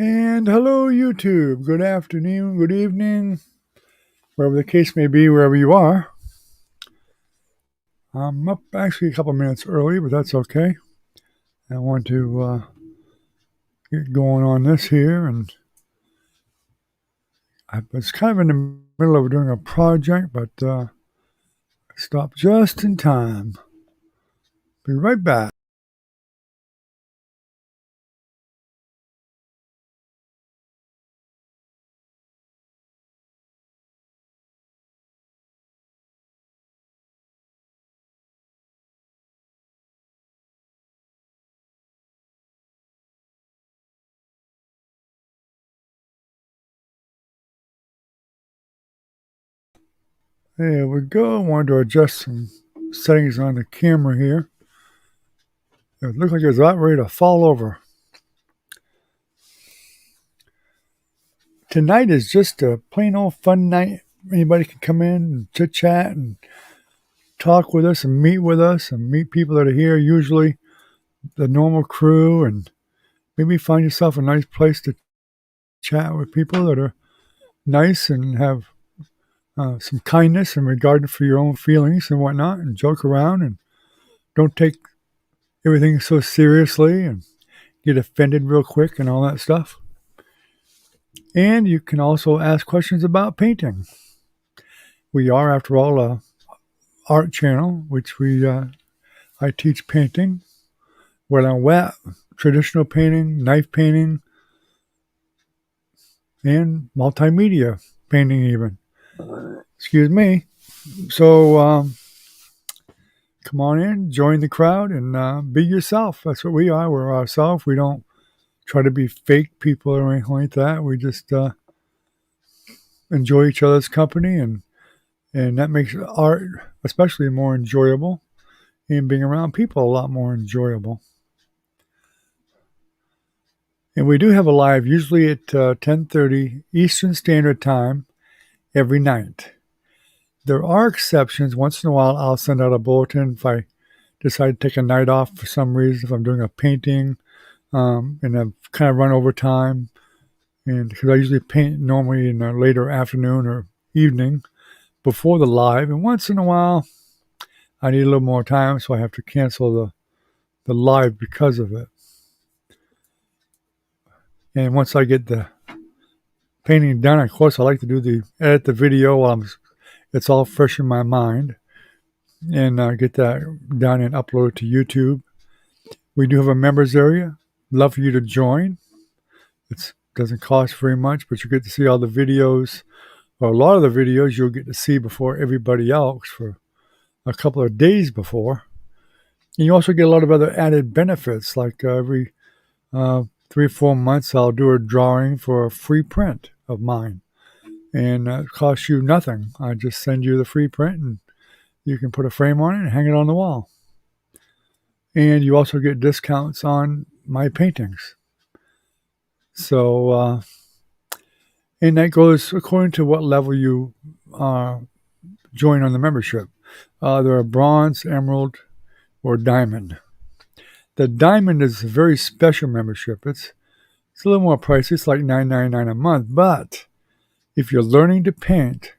And hello, YouTube. Good afternoon, good evening, wherever the case may be, wherever you are. I'm up actually a couple minutes early, but that's okay. I want to get going on this here, and I was kind of in the middle of doing a project, but stopped just in time. Be right back. There we go. I wanted to adjust some settings on the camera here. It looked like it was about ready to fall over. Tonight is just a plain old fun night. Anybody can come in and chit chat and talk with us and meet people that are here, usually the normal crew, and maybe find yourself a nice place to chat with people that are nice and have some kindness and regard for your own feelings and whatnot, and joke around and don't take everything so seriously and get offended real quick and all that stuff. And you can also ask questions about painting. We are, after all, a art channel, which I teach painting, wet on wet, traditional painting, knife painting, and multimedia painting even. Excuse me. So come on in, join the crowd, and be yourself. That's what we are. We're ourselves. We don't try to be fake people or anything like that. We just enjoy each other's company, and that makes art especially more enjoyable, and being around people a lot more enjoyable. And we do have a live, usually at 10:30 Eastern Standard Time every night. There are exceptions. Once in a while, I'll send out a bulletin if I decide to take a night off for some reason, if I'm doing a painting and I've kind of run over time. And because I usually paint normally in the later afternoon or evening before the live. And once in a while, I need a little more time, so I have to cancel the live because of it. And once I get the painting done, of course, I like to edit the video while it's all fresh in my mind, and get that done and upload it to YouTube. We do have a members area. Love for you to join. It doesn't cost very much, but you get to see all the videos, or a lot of the videos you'll get to see before everybody else for a couple of days before. And you also get a lot of other added benefits, like every 3 or 4 months I'll do a drawing for a free print of mine. And it costs you nothing. I just send you the free print, and you can put a frame on it and hang it on the wall. And you also get discounts on my paintings. So, and that goes according to what level you join on the membership. There are bronze, emerald, or diamond. The diamond is a very special membership. It's a little more pricey. It's like $9.99 a month. But if you're learning to paint,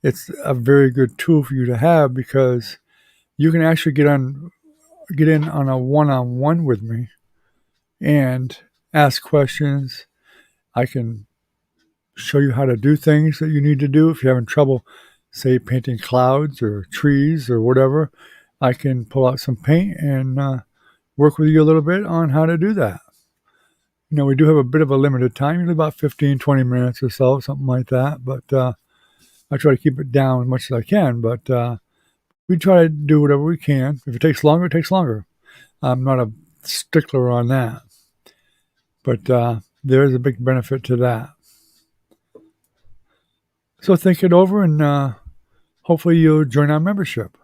it's a very good tool for you to have, because you can actually get in on a one-on-one with me and ask questions. I can show you how to do things that you need to do. If you're having trouble, say, painting clouds or trees or whatever, I can pull out some paint and work with you a little bit on how to do that. You know, we do have a bit of a limited time, usually about 15, 20 minutes or so, something like that. But I try to keep it down as much as I can. But we try to do whatever we can. If it takes longer, it takes longer. I'm not a stickler on that. But there is a big benefit to that. So think it over, and hopefully you'll join our membership.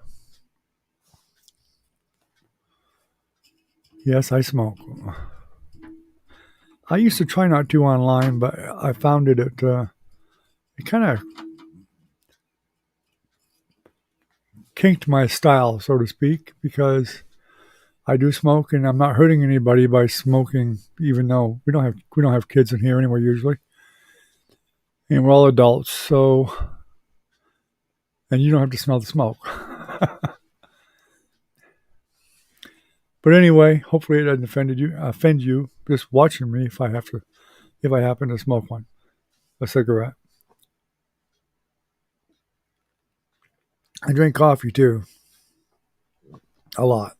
Yes, I smoke. I used to try not to online, but I found it kind of kinked my style, so to speak, because I do smoke, and I'm not hurting anybody by smoking, even though we don't have kids in here anyway usually, and we're all adults. So, and you don't have to smell the smoke. But anyway, hopefully it doesn't offend you just watching me if I happen to smoke a cigarette. I drink coffee too, a lot.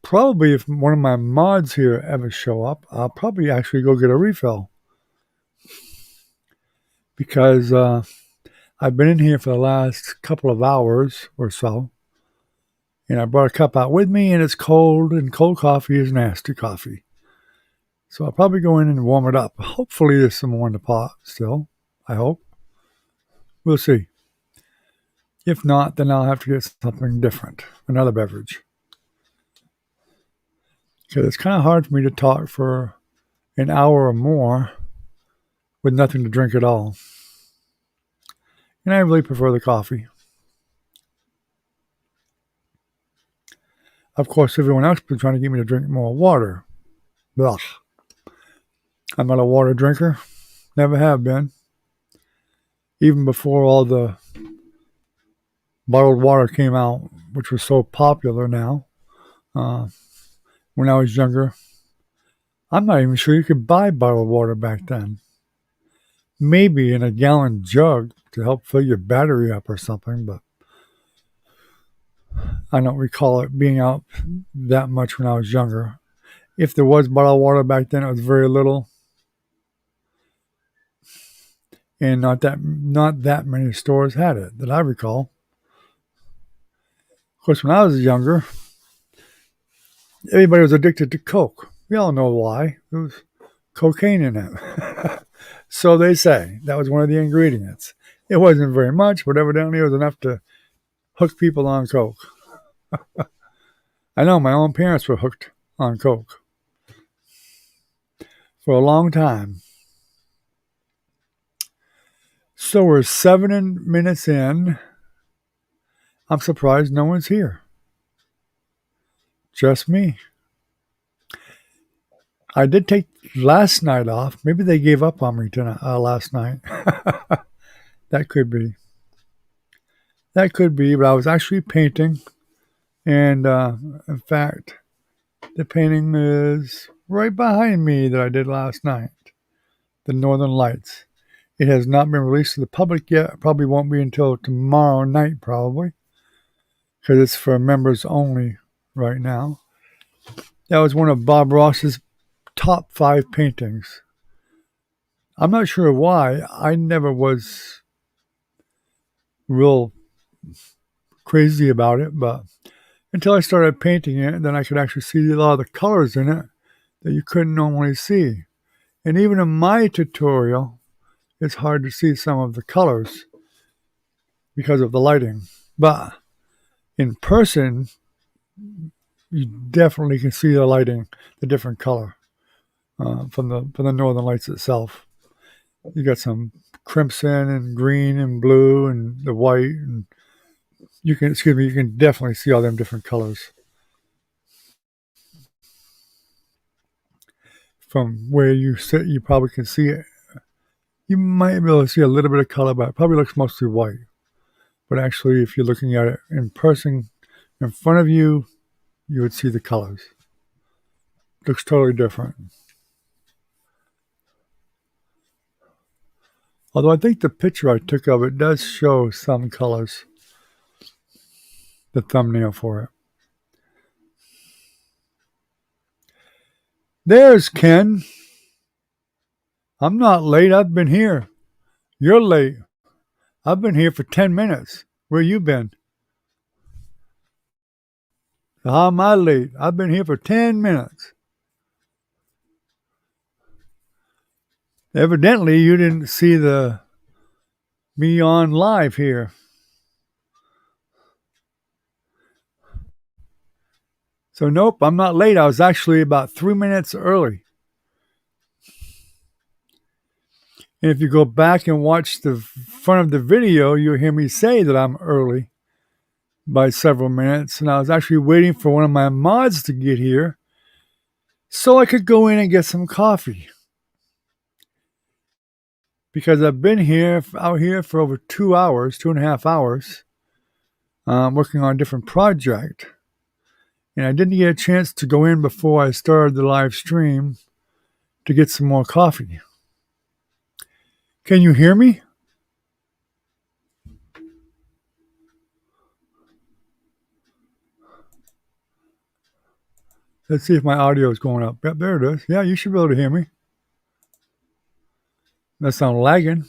Probably if one of my mods here ever show up, I'll probably actually go get a refill because I've been in here for the last couple of hours or so, and I brought a cup out with me, and it's cold, and cold coffee is nasty coffee. So I'll probably go in and warm it up. Hopefully there's some more in the pot still. I hope. We'll see. If not, then I'll have to get something different, another beverage. Because it's kind of hard for me to talk for an hour or more with nothing to drink at all. And I really prefer the coffee. Of course, everyone else has been trying to get me to drink more water. Ugh. I'm not a water drinker. Never have been. Even before all the bottled water came out, which was so popular now. When I was younger, I'm not even sure you could buy bottled water back then. Maybe in a gallon jug to help fill your battery up or something, but I don't recall it being out that much when I was younger. If there was bottled water back then, it was very little, and not that many stores had it that I recall. Of course, when I was younger, everybody was addicted to Coke. We all know why. There was cocaine in it. So they say. That was one of the ingredients. It wasn't very much, but evidently it was enough to hook people on Coke. I know my own parents were hooked on Coke for a long time. So we're 7 minutes in. I'm surprised no one's here. Just me. I did take last night off. Maybe they gave up on me last night. That could be. That could be, but I was actually painting. And in fact, the painting is right behind me that I did last night. The Northern Lights. It has not been released to the public yet. It probably won't be until tomorrow night, probably. Because it's for members only right now. That was one of Bob Ross's top 5 paintings. I'm not sure why. I never was real crazy about it, but until I started painting it, then I could actually see a lot of the colors in it that you couldn't normally see. And even in my tutorial, it's hard to see some of the colors because of the lighting. But in person, you definitely can see the lighting, the different color from the Northern Lights itself. You got some crimson and green and blue and the white, and you can definitely see all them different colors. From where you sit, you probably can see it. You might be able to see a little bit of color, but it probably looks mostly white. But actually, if you're looking at it in person, in front of you, you would see the colors. Looks totally different. Although I think the picture I took of it does show some colors. The thumbnail for it. There's Ken. I'm not late. I've been here. You're late. I've been here for 10 minutes. Where you been? How am I late? I've been here for 10 minutes. Evidently, you didn't see me on live here. So nope, I'm not late. I was actually about 3 minutes early. And if you go back and watch the front of the video, you'll hear me say that I'm early. by several minutes, and I was actually waiting for one of my mods to get here so I could go in and get some coffee. Because I've been out here for over 2 hours, 2.5 hours, working on a different project. And I didn't get a chance to go in before I started the live stream to get some more coffee. Can you hear me? Let's see if my audio is going up. Yep, there it is. Yeah, you should be able to hear me. That sounds lagging.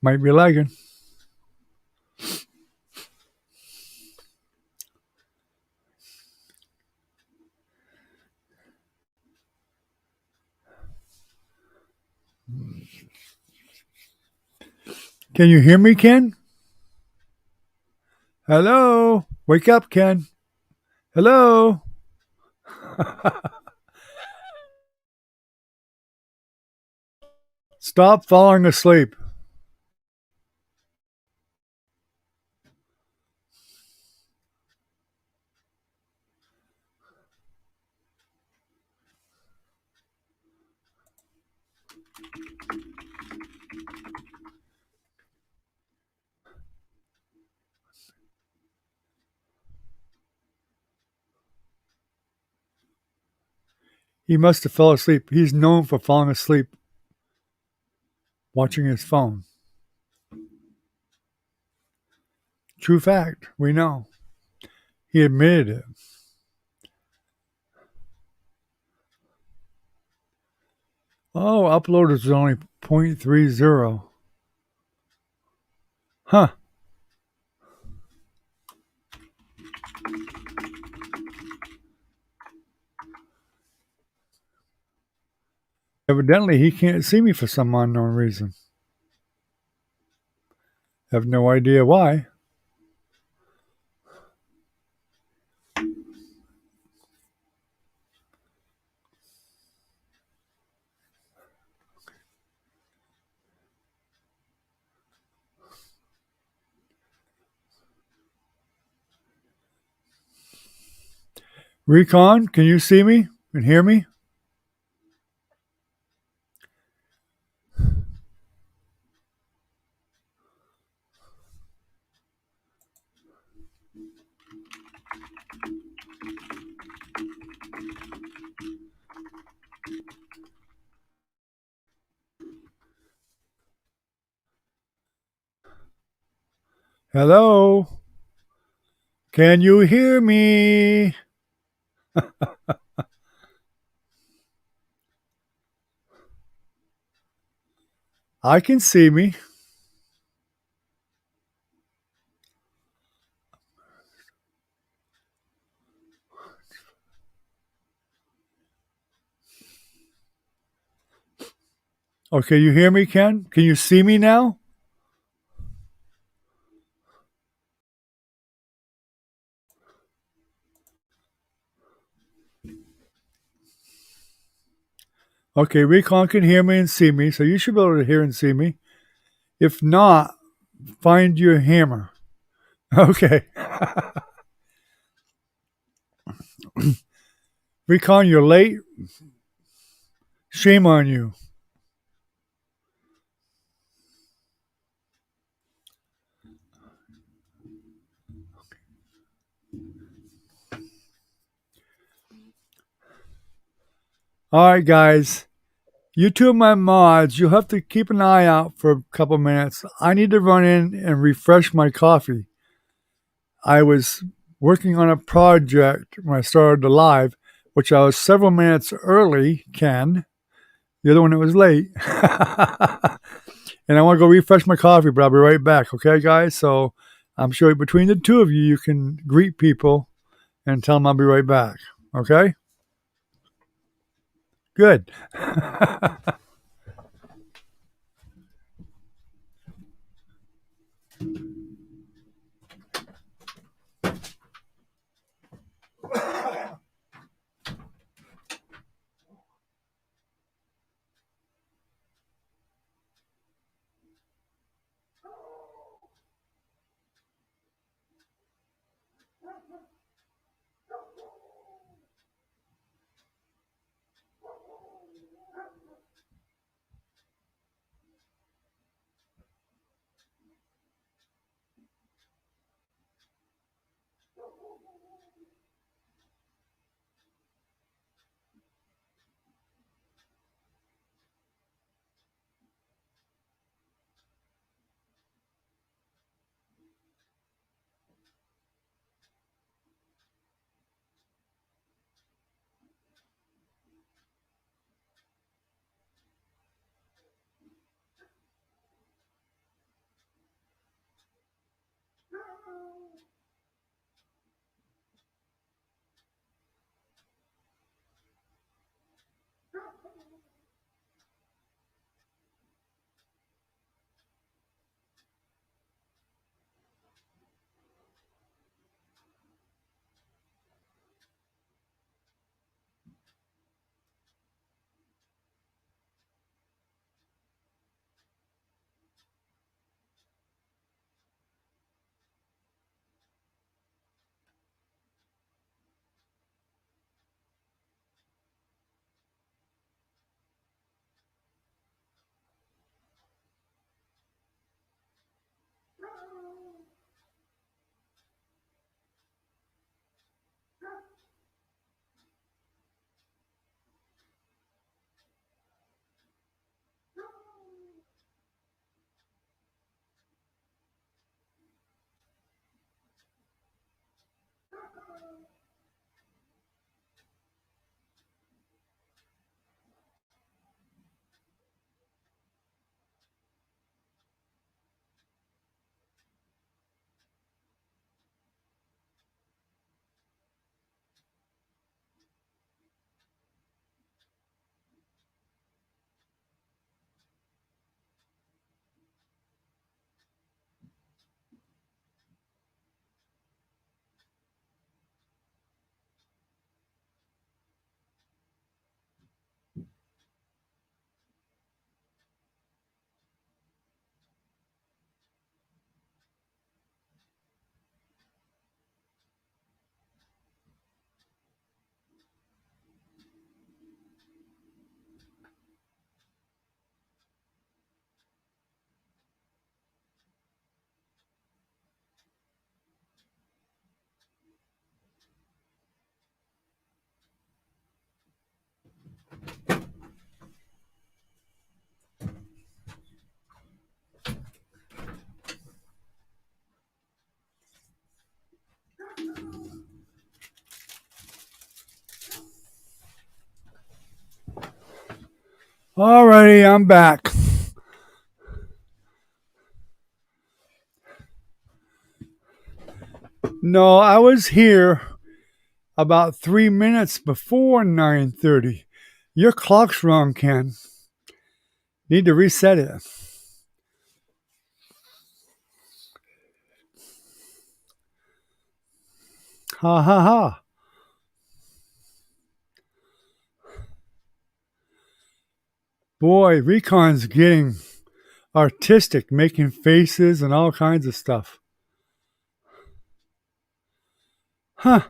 Might be lagging. Can you hear me, Ken? Hello? Wake up, Ken. Hello? Stop falling asleep. He must have fell asleep. He's known for falling asleep watching his phone. True fact. We know. He admitted it. Oh, upload is only 0.30. Huh. Evidently, he can't see me for some unknown reason. Have no idea why. Recon, can you see me and hear me? Hello? Can you hear me? I can see me. Okay, you hear me, Ken? Can you see me now? Okay, Recon can hear me and see me, so you should be able to hear and see me. If not, find your hammer. Okay. Recon, you're late. Shame on you. All right, guys. You two are my mods. You'll have to keep an eye out for a couple minutes. I need to run in and refresh my coffee. I was working on a project when I started the live, which I was several minutes early, Ken. You're the one that was late. And I want to go refresh my coffee, but I'll be right back. Okay, guys? So I'm sure between the two of you, you can greet people and tell them I'll be right back. Okay? Good. Alrighty, I'm back. No, I was here about 3 minutes before 9:30. Your clock's wrong, Ken. Need to reset it. Ha ha ha. Boy, Recon's getting artistic, making faces and all kinds of stuff. Huh.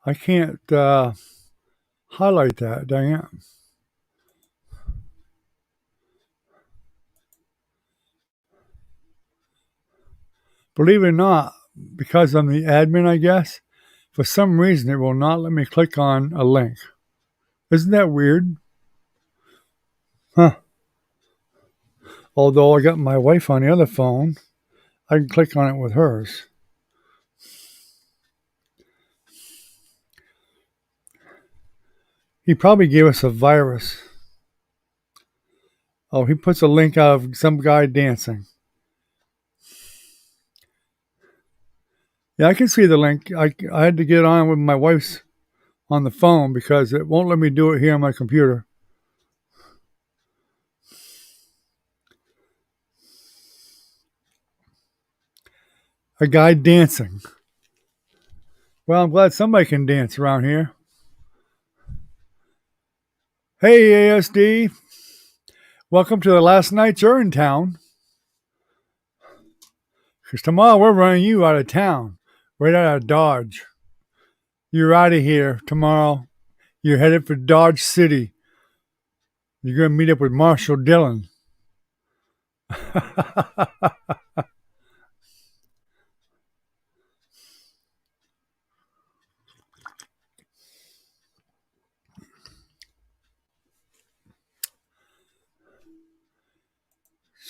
I can't highlight that, dang it. Believe it or not, because I'm the admin, I guess, for some reason it will not let me click on a link. Isn't that weird? Huh. Although I got my wife on the other phone, I can click on it with hers. He probably gave us a virus. Oh, he puts a link out of some guy dancing. Yeah, I can see the link. I had to get on with my wife's on the phone because it won't let me do it here on my computer. A guy dancing. Well, I'm glad somebody can dance around here. Hey, ASD. Welcome to the last night you're in town. Because tomorrow we're running you out of town, right out of Dodge. You're out of here tomorrow. You're headed for Dodge City. You're going to meet up with Marshall Dillon.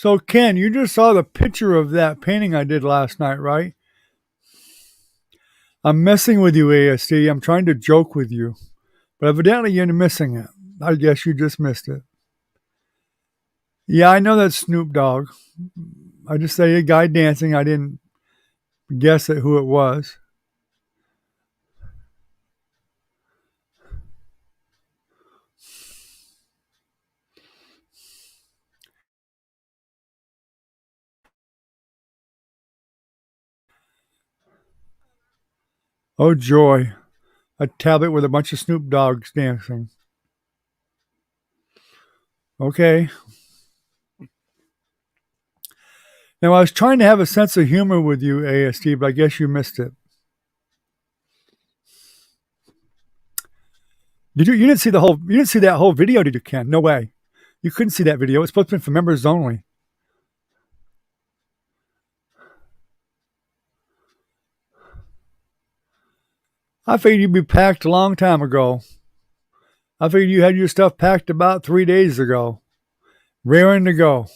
So, Ken, you just saw the picture of that painting I did last night, right? I'm messing with you, ASD. I'm trying to joke with you. But evidently you're missing it. I guess you just missed it. Yeah, I know that's Snoop Dogg. I just say a guy dancing. I didn't guess at who it was. Oh, joy. A tablet with a bunch of Snoop Dogs dancing. Okay. Now, I was trying to have a sense of humor with you, ASD, but I guess you missed it. Did you? You didn't see the whole. You didn't see that whole video, did you, Ken? No way. You couldn't see that video. It's supposed to be for members only. I figured you'd be packed a long time ago. I figured you had your stuff packed about 3 days ago, raring to go.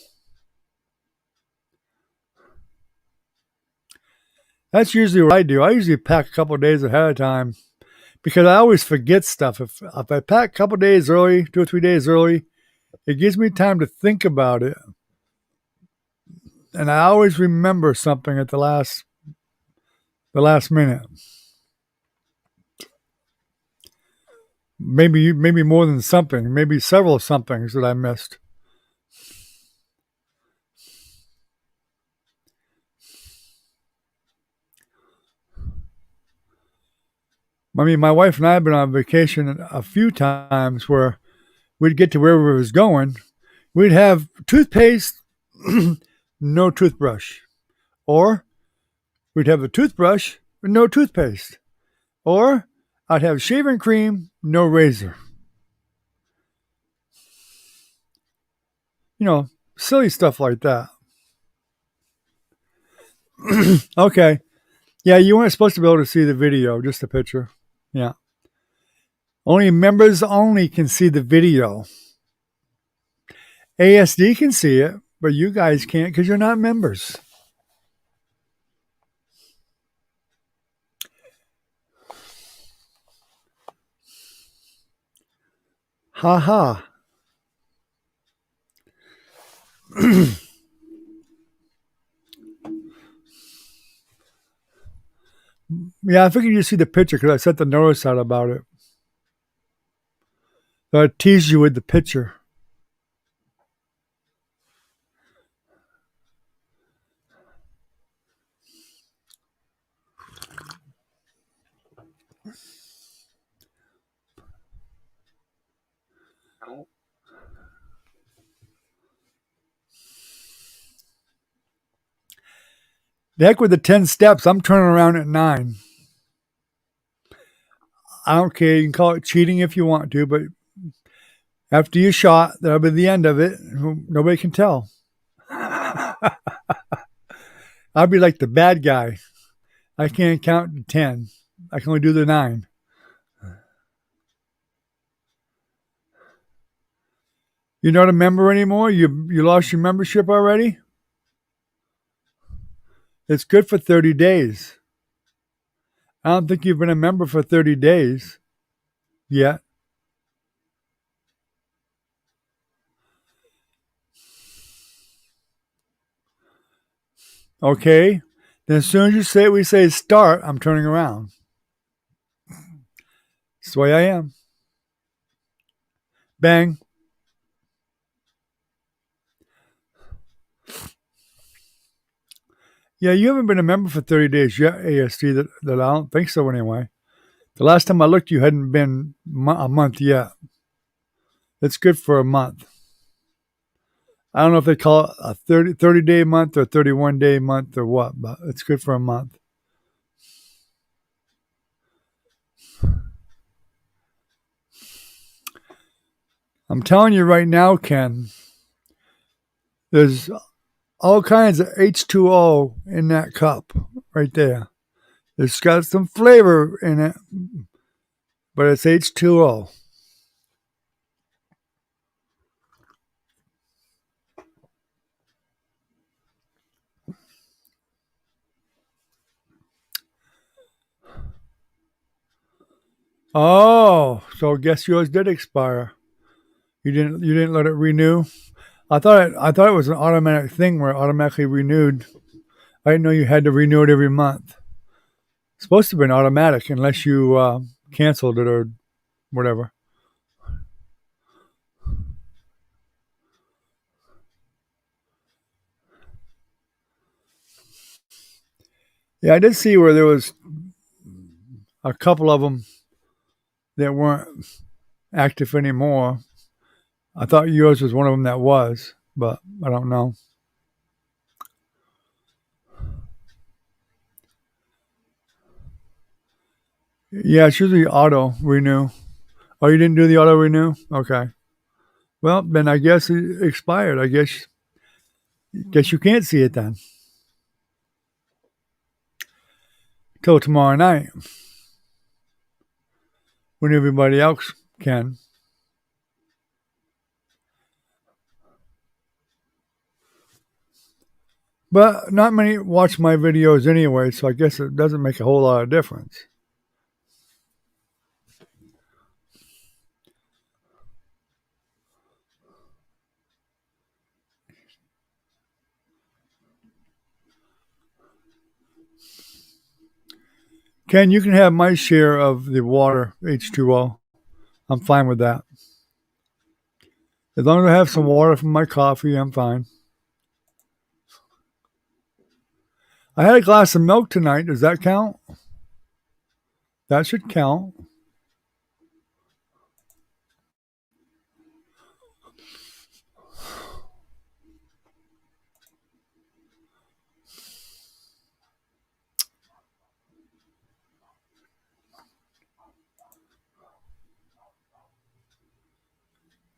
That's usually what I do. I usually pack a couple of days ahead of time because I always forget stuff. If I pack a couple of days early, 2 or 3 days early, it gives me time to think about it, and I always remember something at the last minute. Maybe more than something, maybe several somethings that I missed. I mean, my wife and I have been on vacation a few times where we'd get to wherever it was going. We'd have toothpaste, no toothbrush. Or we'd have a toothbrush with no toothpaste. Or I'd have shaving cream, no razor. You know, silly stuff like that. Okay. Yeah, you weren't supposed to be able to see the video, just the picture. Yeah. Only members only can see the video. ASD can see it, but you guys can't because you're not members. Ha ha. Yeah, I figured you'd see the picture because I sent the notice out about it. So I teased you with the picture. The heck with the 10 steps. I'm turning around at 9. I don't care. You can call it cheating if you want to, but after you shot, that'll be the end of it. Nobody can tell. I'll be like the bad guy. I can't count to 10. I can only do the 9. You're not a member anymore? You lost your membership already? It's good for 30 days. I don't think you've been a member for 30 days yet. Okay? Then as soon as we say start, I'm turning around. That's the way I am. Bang. Yeah, you haven't been a member for 30 days yet, AST, that I don't think so anyway. The last time I looked, you hadn't been a month yet. It's good for a month. I don't know if they call it a 30-day month or 31-day month or what, but it's good for a month. I'm telling you right now, Ken, there's all kinds of H2O in that cup right there. It's got some flavor in it, but it's H2O. Oh, so guess yours did expire. You didn't let it renew. I thought it was an automatic thing where it automatically renewed. I didn't know you had to renew it every month. It's supposed to have been automatic unless you canceled it or whatever. Yeah, I did see where there was a couple of them that weren't active anymore. I thought yours was one of them that was, but I don't know. Yeah, it's usually auto renew. Oh, you didn't do the auto renew? Okay. Well, then I guess it expired. I guess you can't see it then till tomorrow night when everybody else can. But not many watch my videos anyway, so I guess it doesn't make a whole lot of difference. Ken, you can have my share of the water, H2O. I'm fine with that. As long as I have some water from my coffee, I'm fine. I had a glass of milk tonight. Does that count? That should count.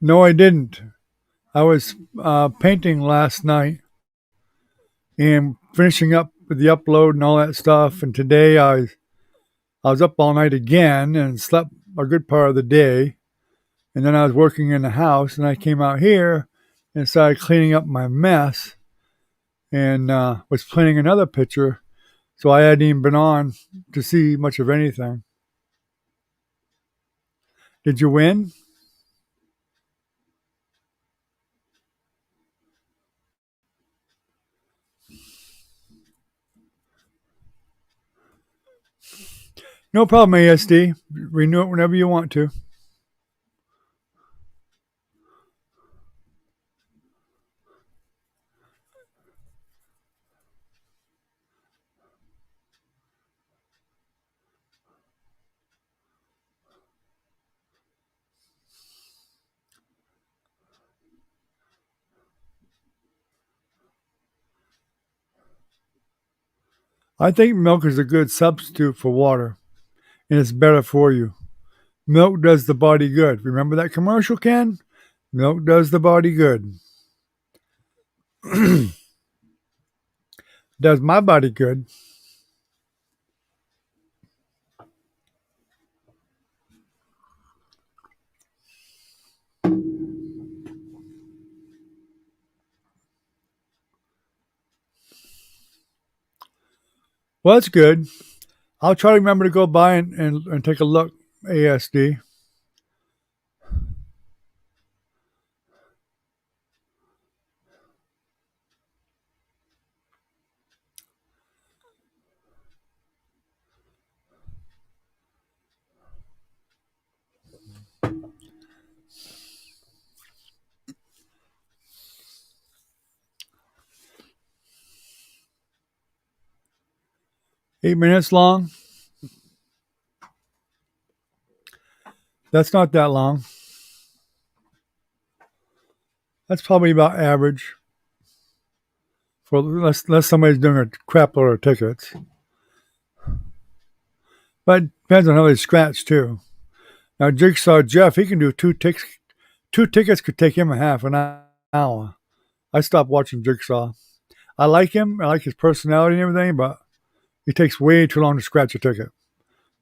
No, I didn't. I was painting last night and finishing up with the upload and all that stuff. And today I was up all night again and slept a good part of the day. And then I was working in the house, and I came out here and started cleaning up my mess and was painting another picture. So I hadn't even been on to see much of anything. Did you win? No problem, ASD. Renew it whenever you want to. I think milk is a good substitute for water, and it's better for you. Milk does the body good. Remember that commercial, Ken? Milk does the body good. Does my body good. Well, that's good. I'll try to remember to go by and take a look, ASD. 8 minutes long? That's not that long. That's probably about average for unless somebody's doing a crap load of tickets. But it depends on how they scratch too. Now Jigsaw Jeff, he can do two ticks. Two tickets could take him a half an hour. I stopped watching Jigsaw. I like him. I like his personality and everything, but he takes way too long to scratch a ticket,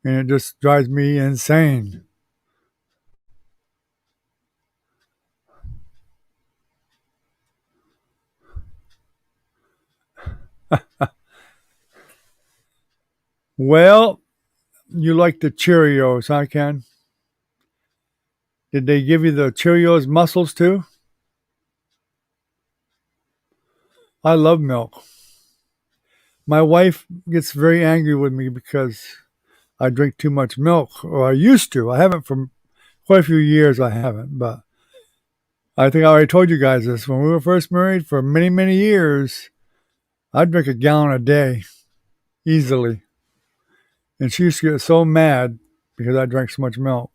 and it just drives me insane. Well, you like the Cheerios, huh, Ken? Did they give you the Cheerios muscles too? I love milk. My wife gets very angry with me because I drink too much milk, or I used to. I haven't for quite a few years. I haven't, but I think I already told you guys this. When we were first married, for many, many years, I'd drink a gallon a day easily, and she used to get so mad because I drank so much milk.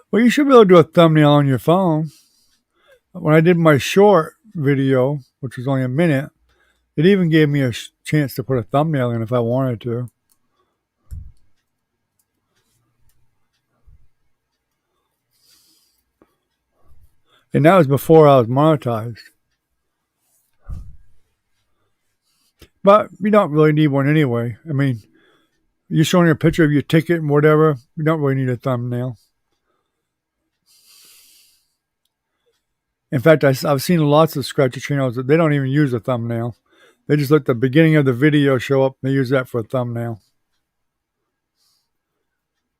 Well, you should be able to do a thumbnail on your phone. When I did my short video, which was only a minute, it even gave me a chance to put a thumbnail in if I wanted to. And that was before I was monetized. But you don't really need one anyway. I mean, you're showing a picture of your ticket and whatever, you don't really need a thumbnail. In fact, I've seen lots of scratchy channels that they don't even use a thumbnail. They just let the beginning of the video show up and they use that for a thumbnail.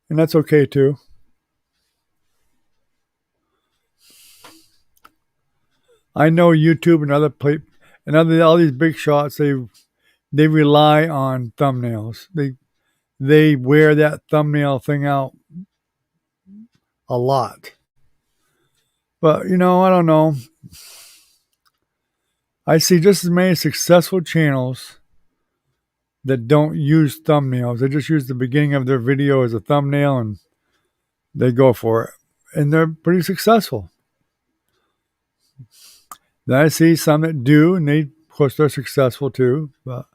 And that's okay too. I know YouTube and all these big shots, they rely on thumbnails. They wear that thumbnail thing out a lot. But I don't know. I see just as many successful channels that don't use thumbnails. They just use the beginning of their video as a thumbnail and they go for it. And they're pretty successful. Then I see some that do, and of course, they're successful too, but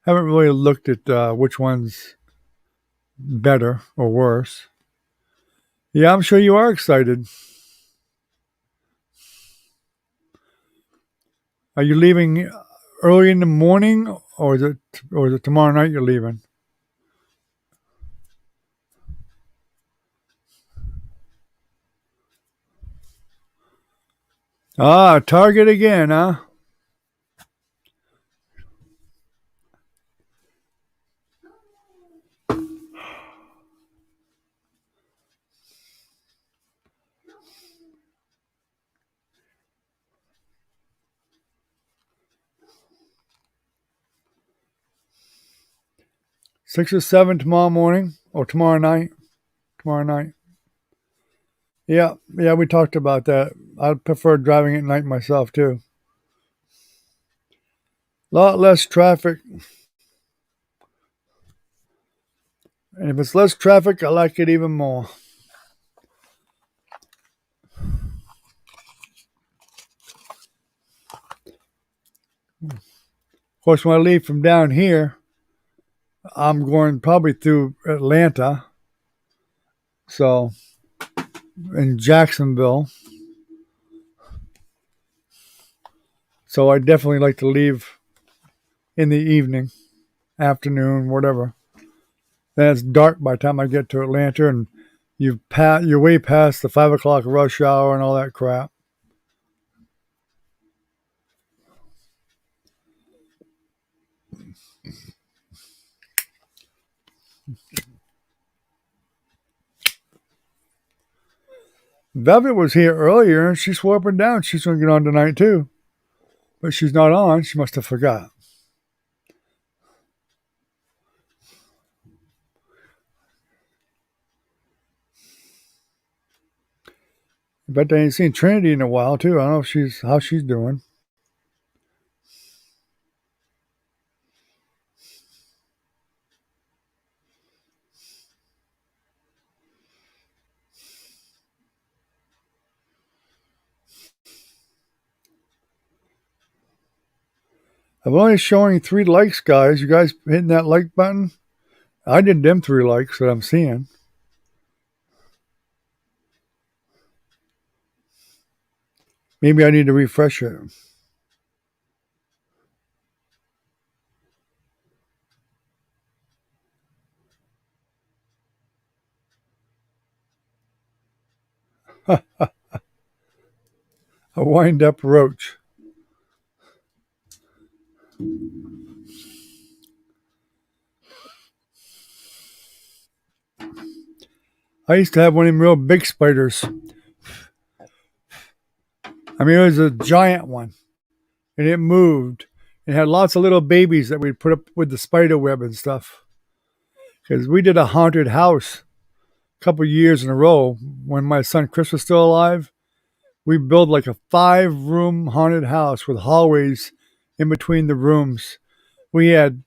haven't really looked at which one's better or worse. Yeah, I'm sure you are excited. Are you leaving early in the morning, or is it tomorrow night you're leaving? Ah, Target again, huh? Six or seven tomorrow morning or tomorrow night. Tomorrow night. Yeah, we talked about that. I prefer driving at night myself too. A lot less traffic, and if it's less traffic, I like it even more. Of course, when I leave from down here, I'm going probably through Atlanta, so in Jacksonville. So I definitely like to leave in the evening, afternoon, whatever. Then it's dark by the time I get to Atlanta, and you're way past the 5 o'clock rush hour and all that crap. Velvet was here earlier, and she swore up and down she's going to get on tonight too, but she's not on. She must have forgot. But they ain't seen Trinity in a while too. I don't know if how she's doing. I'm only showing 3 likes, guys. You guys hitting that like button? I did them 3 likes that I'm seeing. Maybe I need to refresh it. A wind-up roach. I used to have one of them real big spiders. I mean, it was a giant one, and it moved. It had lots of little babies that we'd put up with the spider web and stuff. Because we did a haunted house a couple years in a row when my son Chris was still alive. We built like a 5-room haunted house with hallways in between the rooms. We had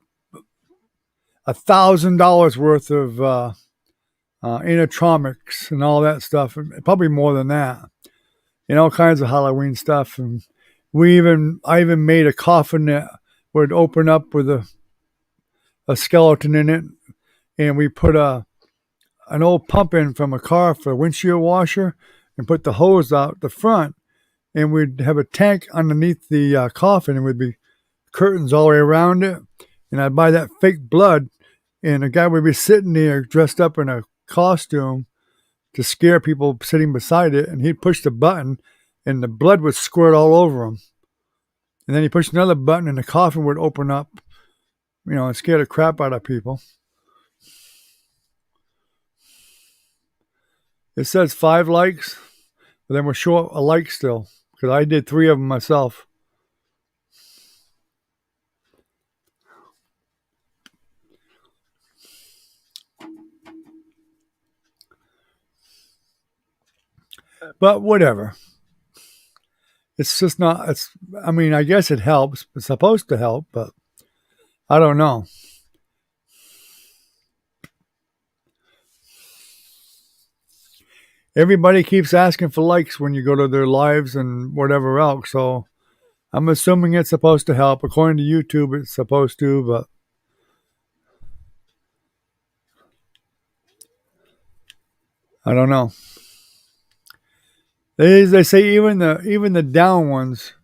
$1,000 worth of animatronics and all that stuff, and probably more than that, and all kinds of Halloween stuff. And I even made a coffin that would open up with a skeleton in it, and we put an old pump in from a car for a windshield washer, and put the hose out the front, and we'd have a tank underneath the coffin, and would be curtains all the way around it. And I'd buy that fake blood, and a guy would be sitting there dressed up in a costume to scare people sitting beside it, and he'd push the button, and the blood would squirt all over him. And then he pushed another button, and the coffin would open up, and scare the crap out of people. It says 5 likes, but then we're short a like still, because I did 3 of them myself. But whatever. It's just not, I guess it helps. It's supposed to help, but I don't know. Everybody keeps asking for likes when you go to their lives and whatever else. So I'm assuming it's supposed to help. According to YouTube, it's supposed to, but I don't know. They say even the down ones,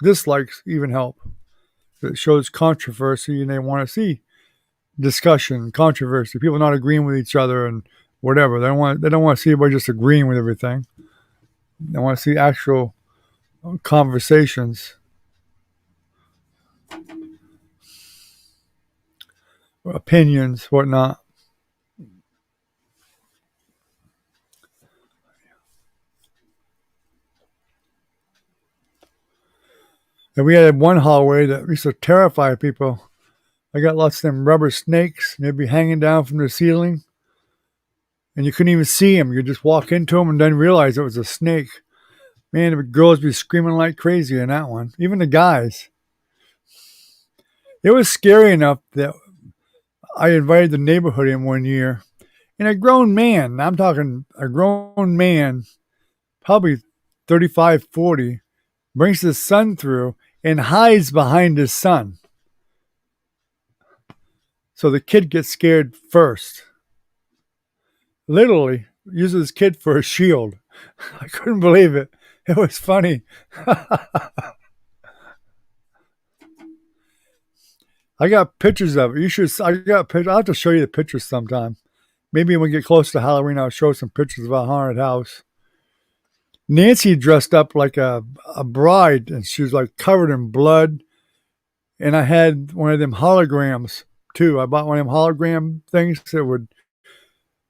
dislikes even help. It shows controversy, and they want to see discussion, controversy, people not agreeing with each other and whatever. They don't want to see everybody just agreeing with everything. They want to see actual conversations, opinions, whatnot. And we had one hallway that used to terrify people. I got lots of them rubber snakes, and they'd be hanging down from the ceiling, and you couldn't even see them. You'd just walk into them and then realize it was a snake. Man, the girls be screaming like crazy in that one. Even the guys. It was scary enough that I invited the neighborhood in one year, and a grown man, I'm talking a grown man, probably 35, 40, brings his son through and hides behind his son. So the kid gets scared first. Literally uses his kid for a shield. I couldn't believe it. It was funny. I got pictures of it. I got pictures. I'll have to show you the pictures sometime. Maybe when we get close to Halloween, I'll show some pictures of our haunted house. Nancy dressed up like a bride, and she was like covered in blood. And I had one of them holograms too. I bought one of them hologram things that would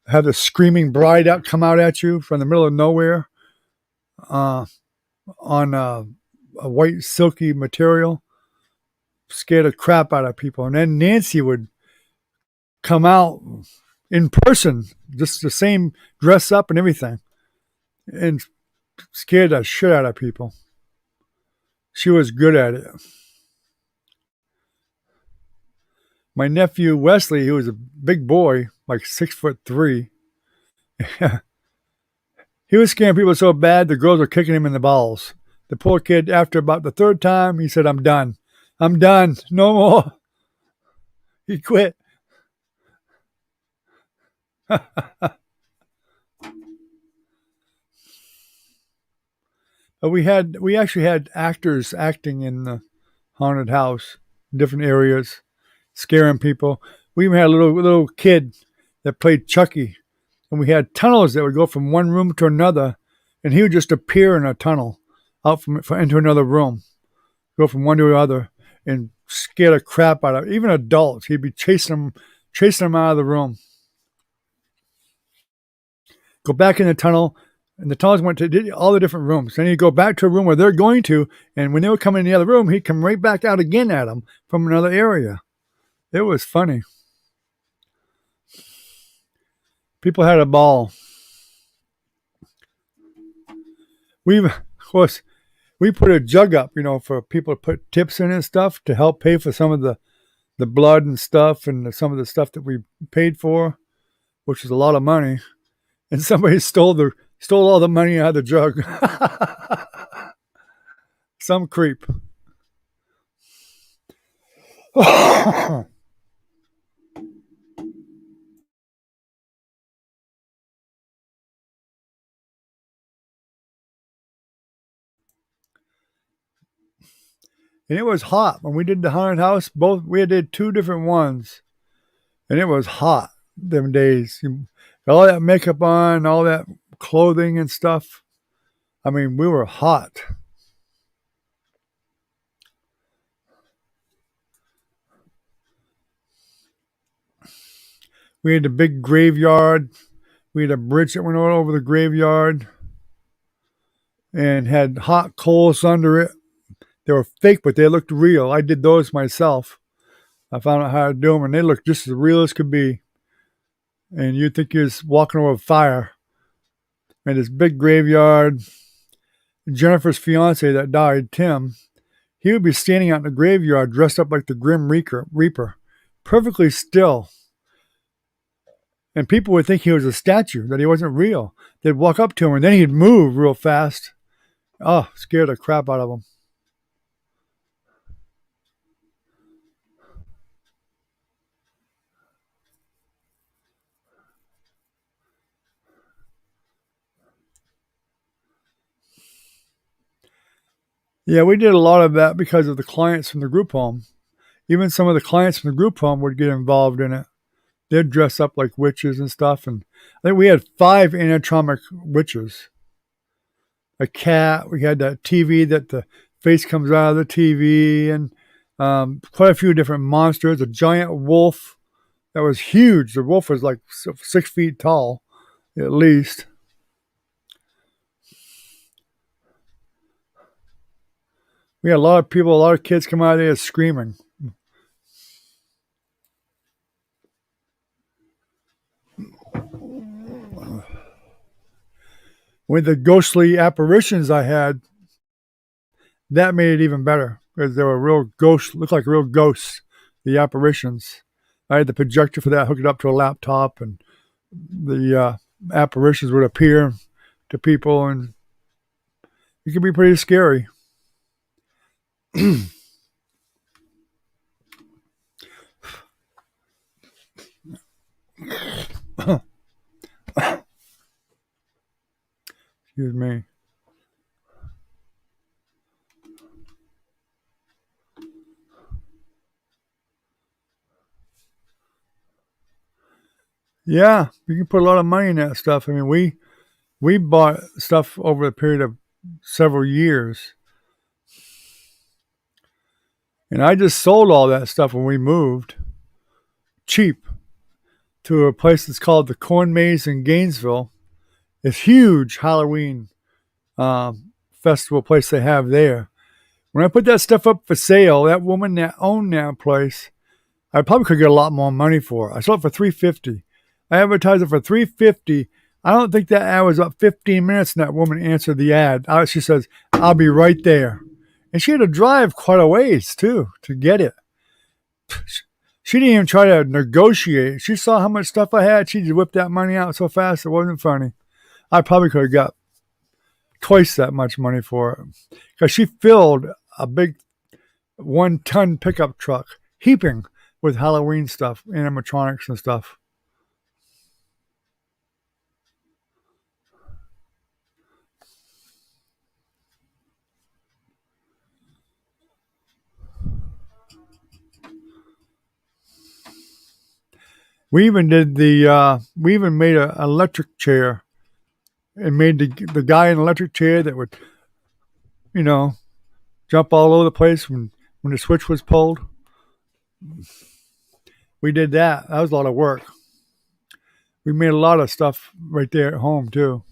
have the screaming bride come out at you from the middle of nowhere on a white silky material. Scared the crap out of people. And then Nancy would come out in person, just the same dress up and everything, and scared the shit out of people. She was good at it. My nephew Wesley, he was a big boy, like 6'3". He was scaring people so bad the girls were kicking him in the balls. The poor kid, after about the 3rd time, he said, "I'm done. I'm done. No more." He quit. But we actually had actors acting in the haunted house, different areas, scaring people. We even had a little kid that played Chucky, and we had tunnels that would go from one room to another, and he would just appear in a tunnel. out into another room, go from one to the other, and scare the crap out of even adults. He'd be chasing them out of the room. Go back in the tunnel, and the tunnels went to all the different rooms. Then he'd go back to a room where they're going to, and when they were coming in the other room, he'd come right back out again at them from another area. It was funny. People had a ball. Of course, we put a jug up, for people to put tips in and stuff to help pay for some of the blood and stuff and some of the stuff that we paid for, which is a lot of money. And somebody stole all the money out of the jug. Some creep. And it was hot when we did the haunted house. We did 2 different ones, and it was hot them days. All that makeup on, all that clothing and stuff. I mean, we were hot. We had a big graveyard. We had a bridge that went all over the graveyard and had hot coals under it. They were fake, but they looked real. I did those myself. I found out how to do them, and they looked just as real as could be. And you'd think you was walking over fire. And this big graveyard. Jennifer's fiance that died, Tim, he would be standing out in the graveyard dressed up like the Grim Reaper, perfectly still. And people would think he was a statue, that he wasn't real. They'd walk up to him, and then he'd move real fast. Oh, scared the crap out of them. Yeah, we did a lot of that because of the clients from the group home. Even some of the clients from the group home would get involved in it. They'd dress up like witches and stuff. And I think we had 5 animatronic witches. A cat. We had that TV that the face comes out of the TV, and quite a few different monsters. A giant wolf that was huge. The wolf was like 6 feet tall, at least. We had a lot of kids come out of there screaming. With the ghostly apparitions I had, that made it even better because they were real ghosts, looked like real ghosts, the apparitions. I had the projector for that, hooked it up to a laptop, and the apparitions would appear to people, and it could be pretty scary. Excuse me. Yeah, you can put a lot of money in that stuff. I mean, we bought stuff over a period of several years. And I just sold all that stuff when we moved cheap to a place that's called the Corn Maze in Gainesville. It's huge Halloween festival place they have there. When I put that stuff up for sale, that woman that owned that place, I probably could get a lot more money for it. I sold it for $350. I advertised it for $350. I don't think that ad was up 15 minutes, and that woman answered the ad. She says, "I'll be right there." And she had to drive quite a ways, too, to get it. She didn't even try to negotiate. She saw how much stuff I had. She just whipped that money out so fast it wasn't funny. I probably could have got twice that much money for it. Because she filled a big 1-ton pickup truck, heaping with Halloween stuff, animatronics and stuff. We even made an electric chair, and made the guy in the electric chair that would you know, jump all over the place when the switch was pulled. We did that. That was a lot of work. We made a lot of stuff right there at home too.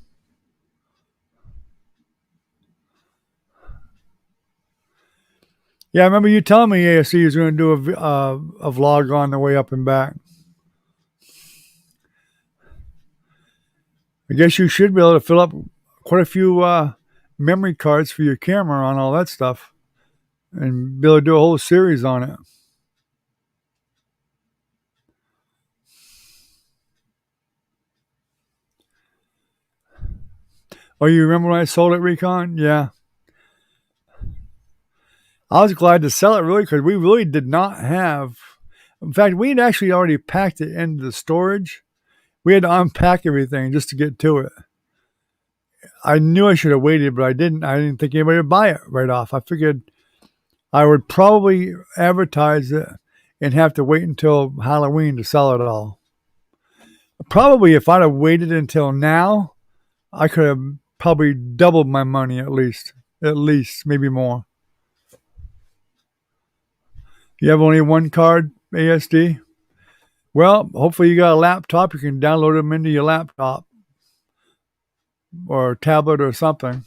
Yeah, I remember you telling me ASC was going to do a vlog on the way up and back. I guess you should be able to fill up quite a few memory cards for your camera on all that stuff and be able to do a whole series on it. Oh, you remember when I sold it, Recon? Yeah. I was glad to sell it really because we really did not have. In fact, we had actually already packed it into the storage. We had to unpack everything just to get to it. I knew I should have waited, but I didn't. I didn't think anybody would buy it right off. I figured I would probably advertise it and have to wait until Halloween to sell it all. Probably if I'd have waited until now, I could have probably doubled my money at least. At least, maybe more. You have only one card, ASD? Well, hopefully you got a laptop. You can download them into your laptop or tablet or something.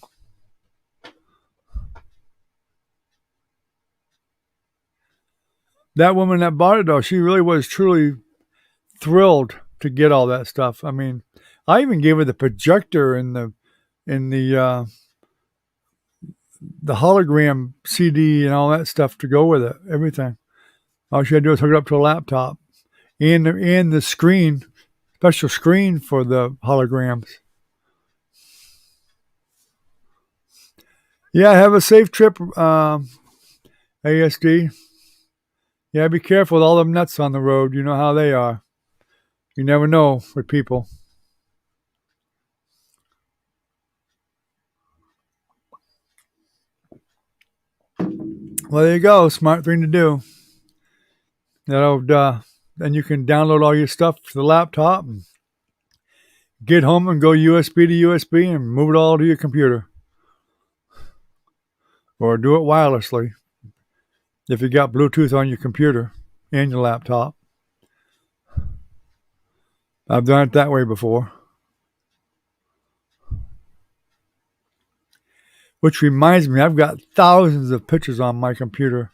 That woman that bought it, though, she really was truly thrilled to get all that stuff. I mean, I even gave her the projector and the hologram CD and all that stuff to go with it. Everything. All she had to do was hook it up to a laptop and the screen, special screen for the holograms. Yeah, have a safe trip, ASD. Yeah, be careful with all them nuts on the road. You know how they are. You never know with people. Well, there you go. Smart thing to do. Then you can download all your stuff to the laptop and get home and go USB to USB and move it all to your computer. Or do it wirelessly if you got Bluetooth on your computer and your laptop. I've done it that way before. Which reminds me, I've got thousands of pictures on my computer.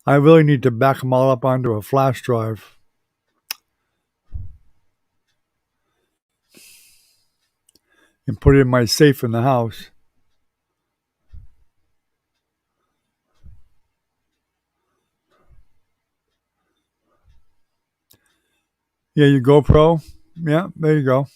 I really need to back them all up onto a flash drive. And put it in my safe in the house. Yeah, your GoPro. Yeah, there you go.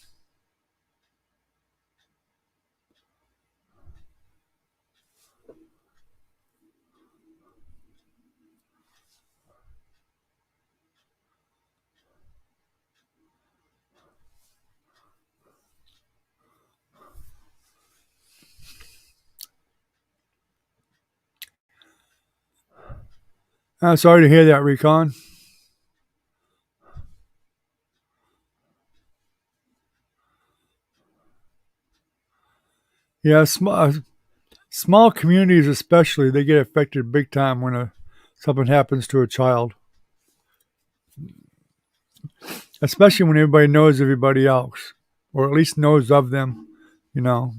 Sorry to hear that, Recon. Yeah, small communities especially, they get affected big time when something happens to a child. Especially when everybody knows everybody else, or at least knows of them, you know.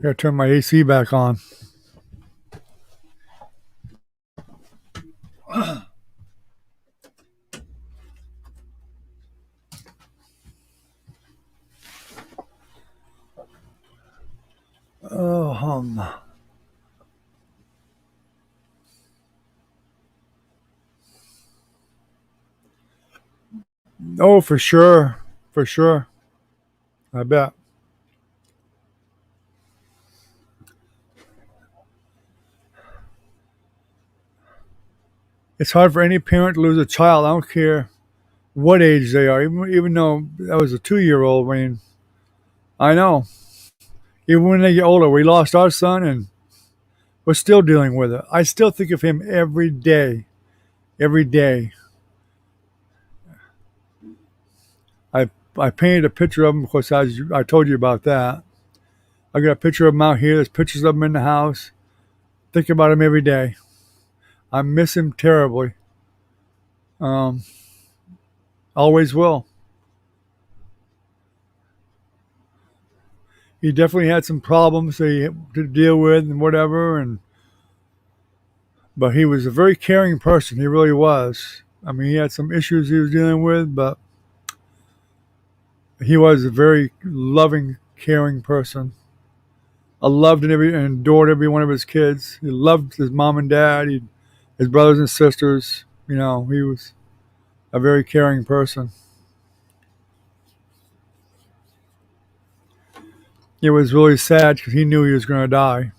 I gotta turn my AC back on. Oh, oh, for sure, for sure. I bet. It's hard for any parent to lose a child. I don't care what age they are. Even though that was a 2-year-old. I mean, I know. Even when they get older, we lost our son, and we're still dealing with it. I still think of him every day, every day. I painted a picture of him. Of course, I told you about that. I got a picture of him out here. There's pictures of him in the house. Think about him every day. I miss him terribly. Um, Always will. He definitely had some problems that he had to deal with and whatever, but he was a very caring person. He really was. I mean, he had some issues he was dealing with, but he was a very loving, caring person. I loved and adored every one of his kids. He loved his mom and dad, his brothers and sisters. He was a very caring person. It was really sad because he knew he was going to die.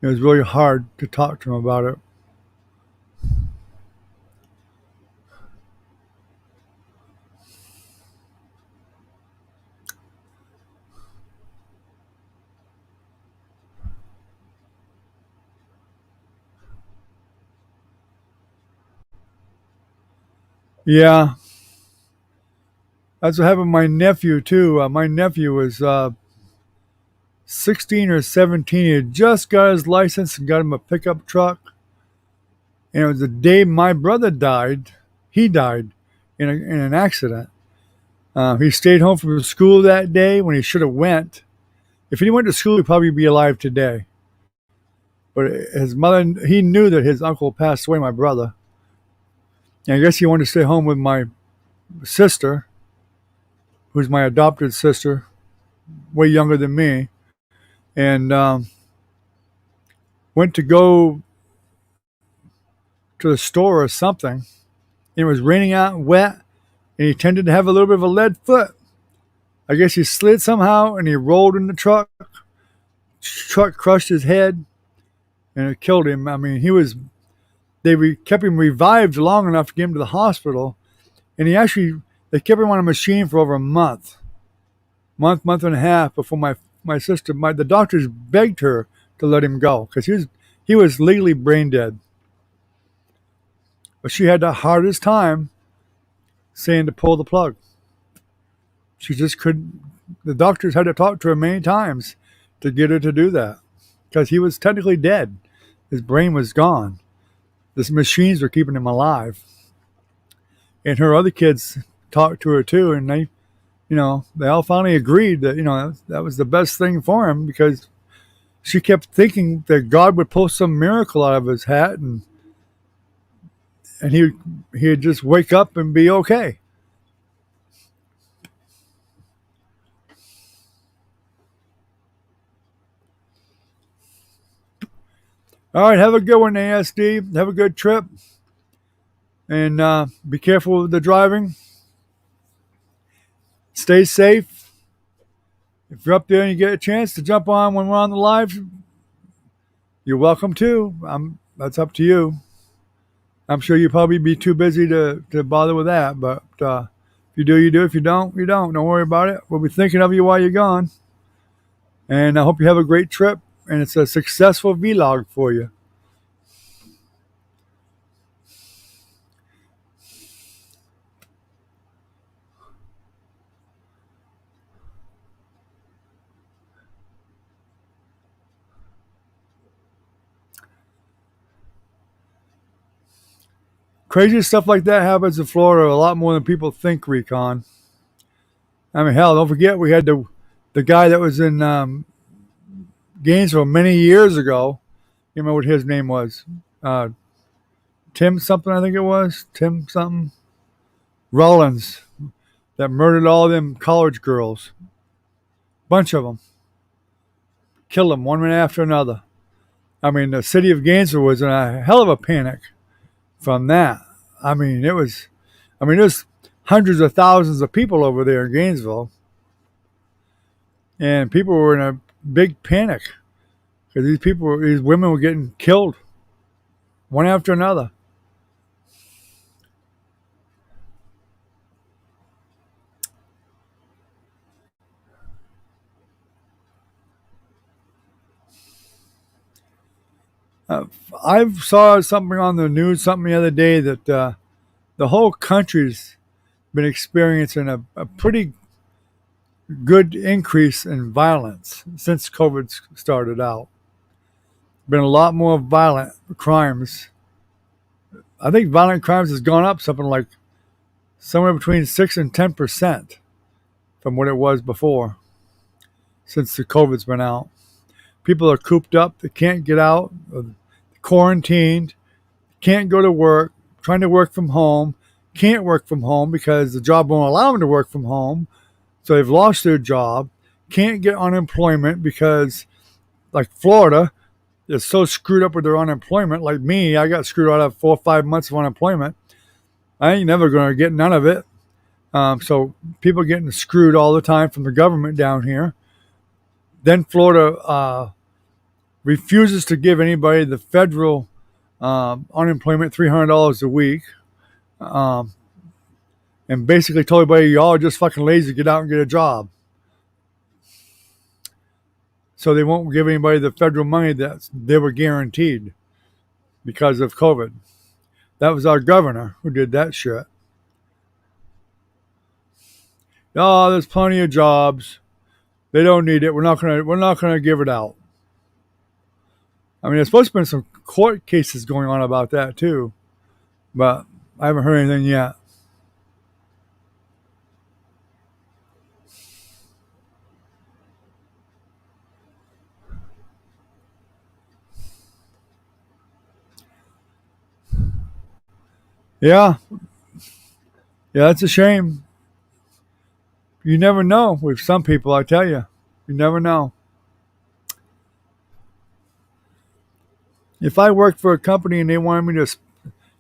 It was really hard to talk to him about it. Yeah, that's what happened to my nephew too. My nephew was 16 or 17. He had just got his license and got him a pickup truck. And it was the day my brother died. He died in an accident. He stayed home from school that day when he should have went. If he went to school, he'd probably be alive today. But his mother, he knew that his uncle passed away, my brother. And I guess he wanted to stay home with my sister, who's my adopted sister, way younger than me, and went to go to the store or something. And it was raining out and wet, and he tended to have a little bit of a lead foot. I guess he slid somehow, and he rolled in the truck. Truck crushed his head, and it killed him. I mean, they kept him revived long enough to get him to the hospital, and they kept him on a machine for over a month and a half before my sister, the doctors begged her to let him go because he was legally brain dead. But she had the hardest time saying to pull the plug. She just couldn't. The doctors had to talk to her many times to get her to do that because he was technically dead. His brain was gone. The machines were keeping him alive. And her other kids talked to her too, and they all finally agreed that that was the best thing for him because she kept thinking that God would pull some miracle out of his hat and he'd just wake up and be okay. All right, have a good one, ASD. Have a good trip, and be careful with the driving. Stay safe. If you're up there and you get a chance to jump on when we're on the live, you're welcome to. That's up to you. I'm sure you'll probably be too busy to bother with that, but if you do, you do. If you don't, you don't. Don't worry about it. We'll be thinking of you while you're gone. And I hope you have a great trip and it's a successful vlog for you. Crazy stuff like that happens in Florida a lot more than people think, Recon. I mean, hell, don't forget we had the guy that was in Gainesville many years ago. You remember what his name was? Tim something, I think it was. Tim something. Rollins, that murdered all them college girls. Bunch of them. Killed them one right after another. I mean, the city of Gainesville was in a hell of a panic from that. I mean, there's hundreds of thousands of people over there in Gainesville. And people were in a big panic because these women were getting killed one after another. I saw something on the news, something the other day that the whole country's been experiencing a pretty good increase in violence since COVID started out. Been a lot more violent crimes. I think violent crimes has gone up something like somewhere between 6 and 10% from what it was before since the COVID's been out. People are cooped up. They can't get out, quarantined, can't go to work, trying to work from home, can't work from home because the job won't allow them to work from home. So they've lost their job, can't get unemployment because, like Florida, is so screwed up with their unemployment. Like me, I got screwed out of 4 or 5 months of unemployment. I ain't never going to get none of it. So people getting screwed all the time from the government down here. Then Florida refuses to give anybody the federal unemployment $300 a week, and basically told everybody, y'all are just fucking lazy, get out and get a job. So they won't give anybody the federal money that they were guaranteed because of COVID. That was our governor who did that shit. Oh, there's plenty of jobs. They don't need it. We're not gonna give it out. I mean, there's supposed to be some court cases going on about that too, but I haven't heard anything yet. Yeah, yeah, it's a shame. You never know with some people, I tell you. You never know. If I worked for a company and they wanted me to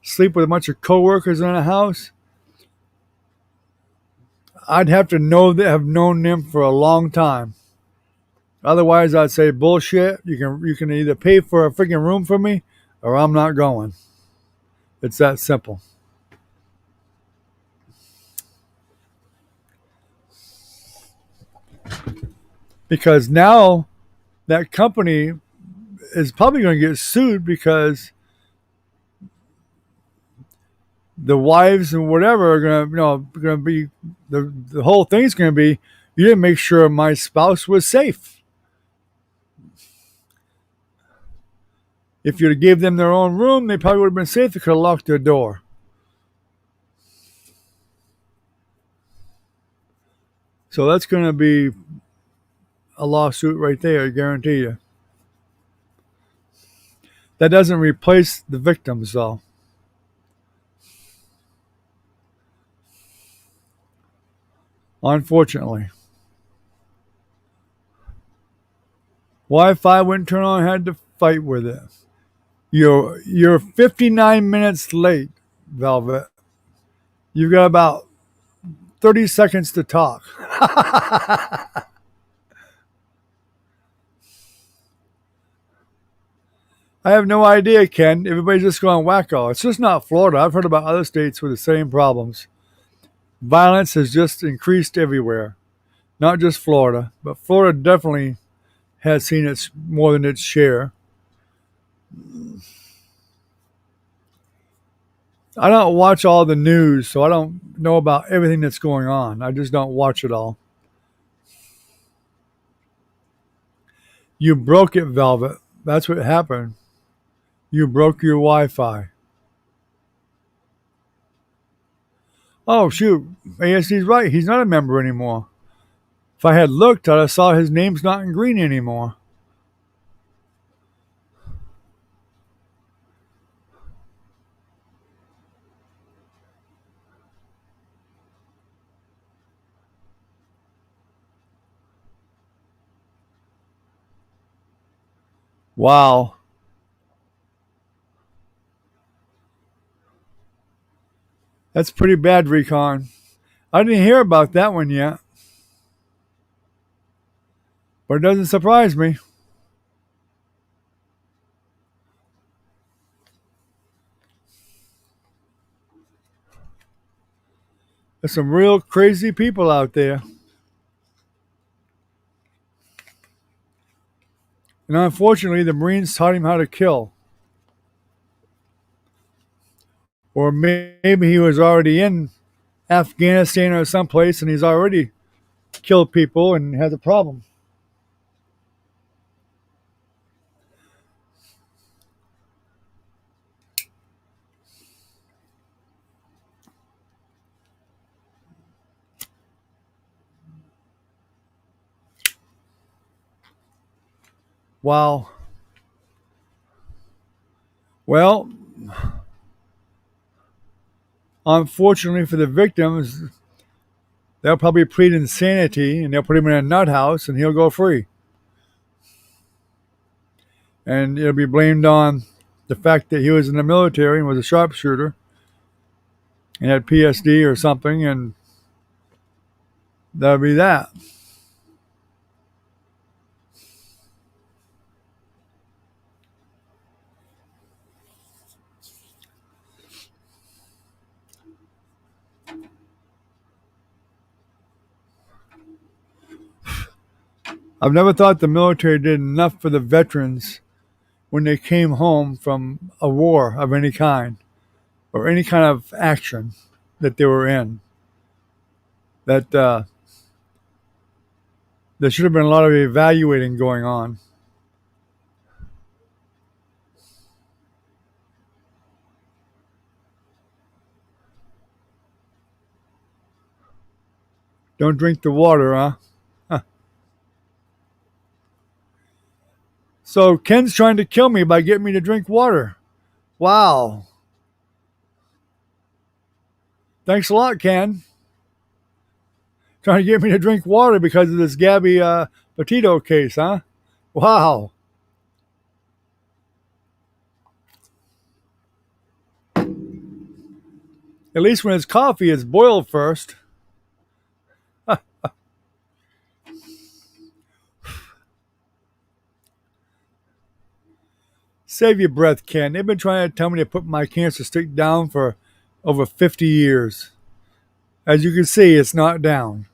sleep with a bunch of coworkers in a house, I'd have to have known them for a long time. Otherwise, I'd say bullshit. You can either pay for a freaking room for me, or I'm not going. It's that simple. Because now that company is probably going to get sued because the wives and whatever are going to be the whole thing's going to be, you didn't make sure my spouse was safe. If you'd have gave them their own room, they probably would have been safe. They could have locked their door. So that's going to be a lawsuit right there, I guarantee you. That doesn't replace the victims, though. Unfortunately. Wi-Fi wouldn't turn on, had to fight with it. You're 59 minutes late, Velvet. You've got about 30 seconds to talk. I have no idea, Ken. Everybody's just going wacko. It's just not Florida. I've heard about other states with the same problems. Violence has just increased everywhere. Not just Florida, but Florida definitely has seen its more than its share. I don't watch all the news, so I don't know about everything that's going on. I just don't watch it all. You broke it, Velvet. That's what happened. You broke your Wi-Fi. Oh, shoot. ASD's right. He's not a member anymore. If I had looked, I'd have saw his name's not in green anymore. Wow. That's pretty bad, Recon. I didn't hear about that one yet. But it doesn't surprise me. There's some real crazy people out there. And unfortunately, the Marines taught him how to kill. Or maybe he was already in Afghanistan or someplace and he's already killed people and has a problem. Wow. Well, unfortunately for the victims, they'll probably plead insanity and they'll put him in a nut house and he'll go free. And it'll be blamed on the fact that he was in the military and was a sharpshooter and had PSD or something, and that'll be that. I've never thought the military did enough for the veterans when they came home from a war of any kind or any kind of action that they were in. That there should have been a lot of evaluating going on. Don't drink the water, huh? So Ken's trying to kill me by getting me to drink water. Wow. Thanks a lot, Ken. Trying to get me to drink water because of this Gabby Petito case, huh? Wow. At least when it's coffee, it's boiled first. Save your breath, Ken. They've been trying to tell me to put my cancer stick down for over 50 years. As you can see, it's not down.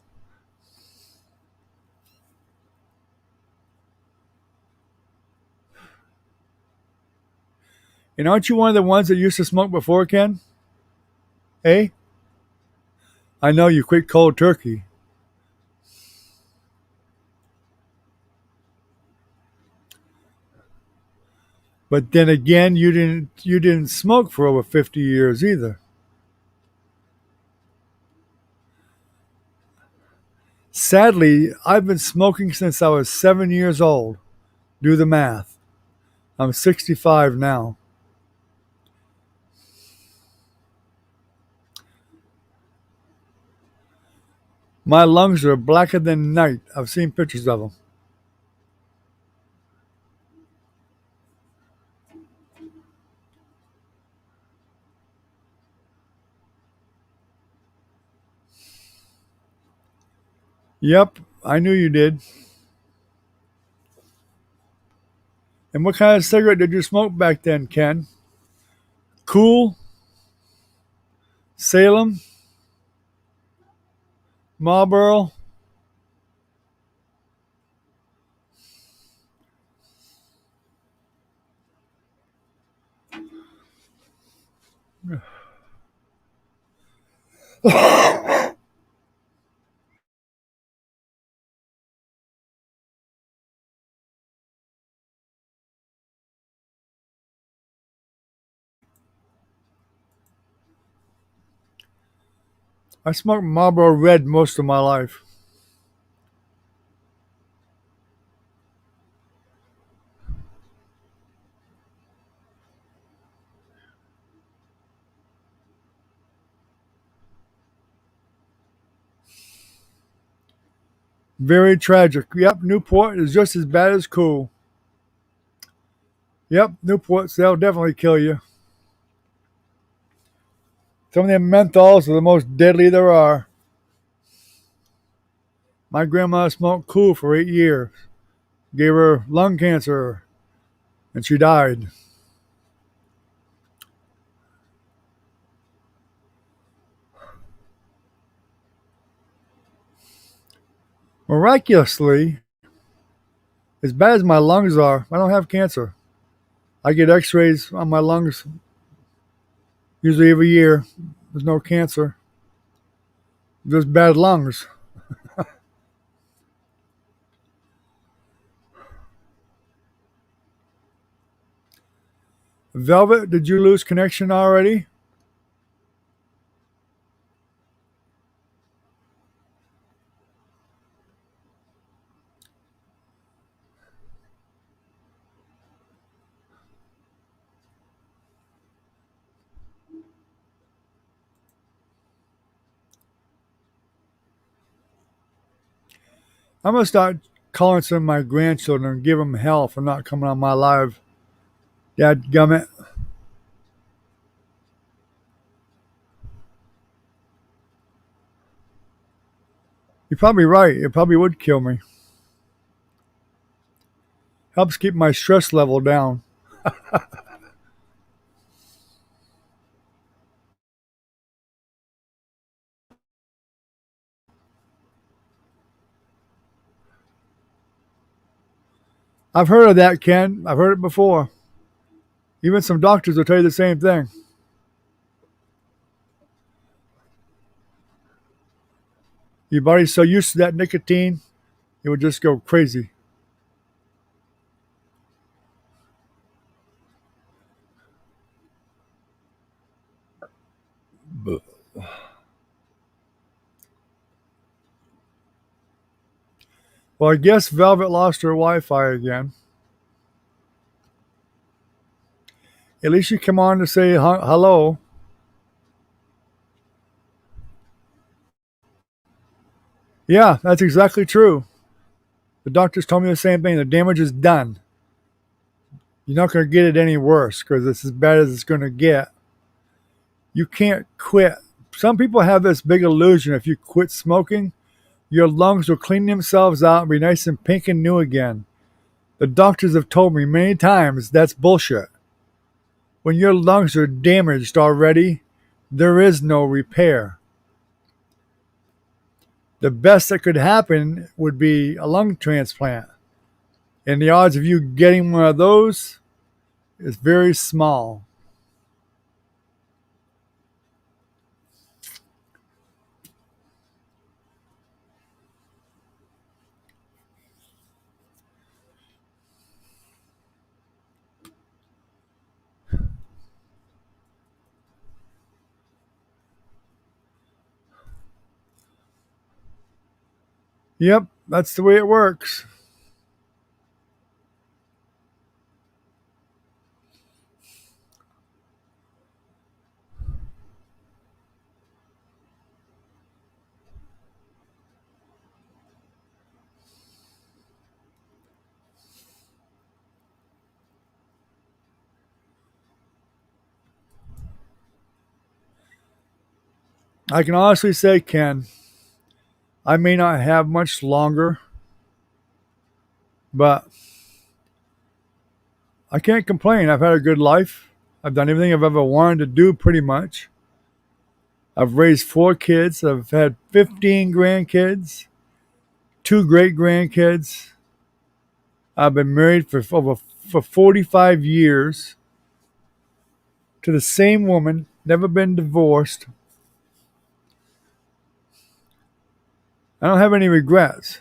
And aren't you one of the ones that used to smoke before, Ken? Eh? I know you quit cold turkey. But then again, you didn't smoke for over 50 years either. Sadly, I've been smoking since I was 7 years old. Do the math. I'm 65 now. My lungs are blacker than night. I've seen pictures of them. Yep, I knew you did. And what kind of cigarette did you smoke back then, Ken? Cool, Salem, Marlboro. I smoked Marlboro Red most of my life. Very tragic. Yep, Newport is just as bad as cool. Yep, Newports, they'll definitely kill you. Some of them menthols are the most deadly there are. My grandma smoked cool for 8 years. Gave her lung cancer and she died. Miraculously, as bad as my lungs are, I don't have cancer. I get x rays on my lungs Usually every year. There's no cancer, just bad lungs. Velvet, did you lose connection already? I'm gonna start calling some of my grandchildren and give them hell for not coming on my live. Dad gummit. You're probably right. It probably would kill me. Helps keep my stress level down. I've heard of that, Ken. I've heard it before. Even some doctors will tell you the same thing. Your body's so used to that nicotine, it would just go crazy. Well, I guess Velvet lost her Wi-Fi again. At least you come on to say hello. Yeah, that's exactly true. The doctors told me the same thing. The damage is done. You're not going to get it any worse because it's as bad as it's going to get. You can't quit. Some people have this big illusion if you quit smoking, your lungs will clean themselves out and be nice and pink and new again. The doctors have told me many times that's bullshit. When your lungs are damaged already, there is no repair. The best that could happen would be a lung transplant. And the odds of you getting one of those is very small. Yep, that's the way it works. I can honestly say, Ken, I may not have much longer, but I can't complain. I've had a good life. I've done everything I've ever wanted to do pretty much. I've raised 4 kids. I've had 15 grandkids, 2 great grandkids. I've been married for 45 years to the same woman, never been divorced. I don't have any regrets.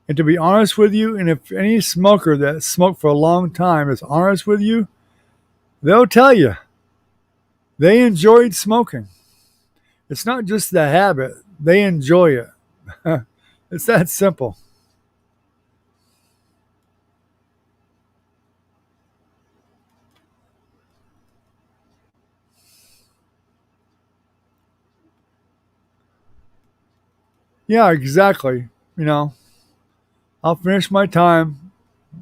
And to be honest with you, and if any smoker that smoked for a long time is honest with you, they'll tell you they enjoyed smoking. It's not just the habit, they enjoy it. It's that simple. Yeah, exactly. You know, I'll finish my time,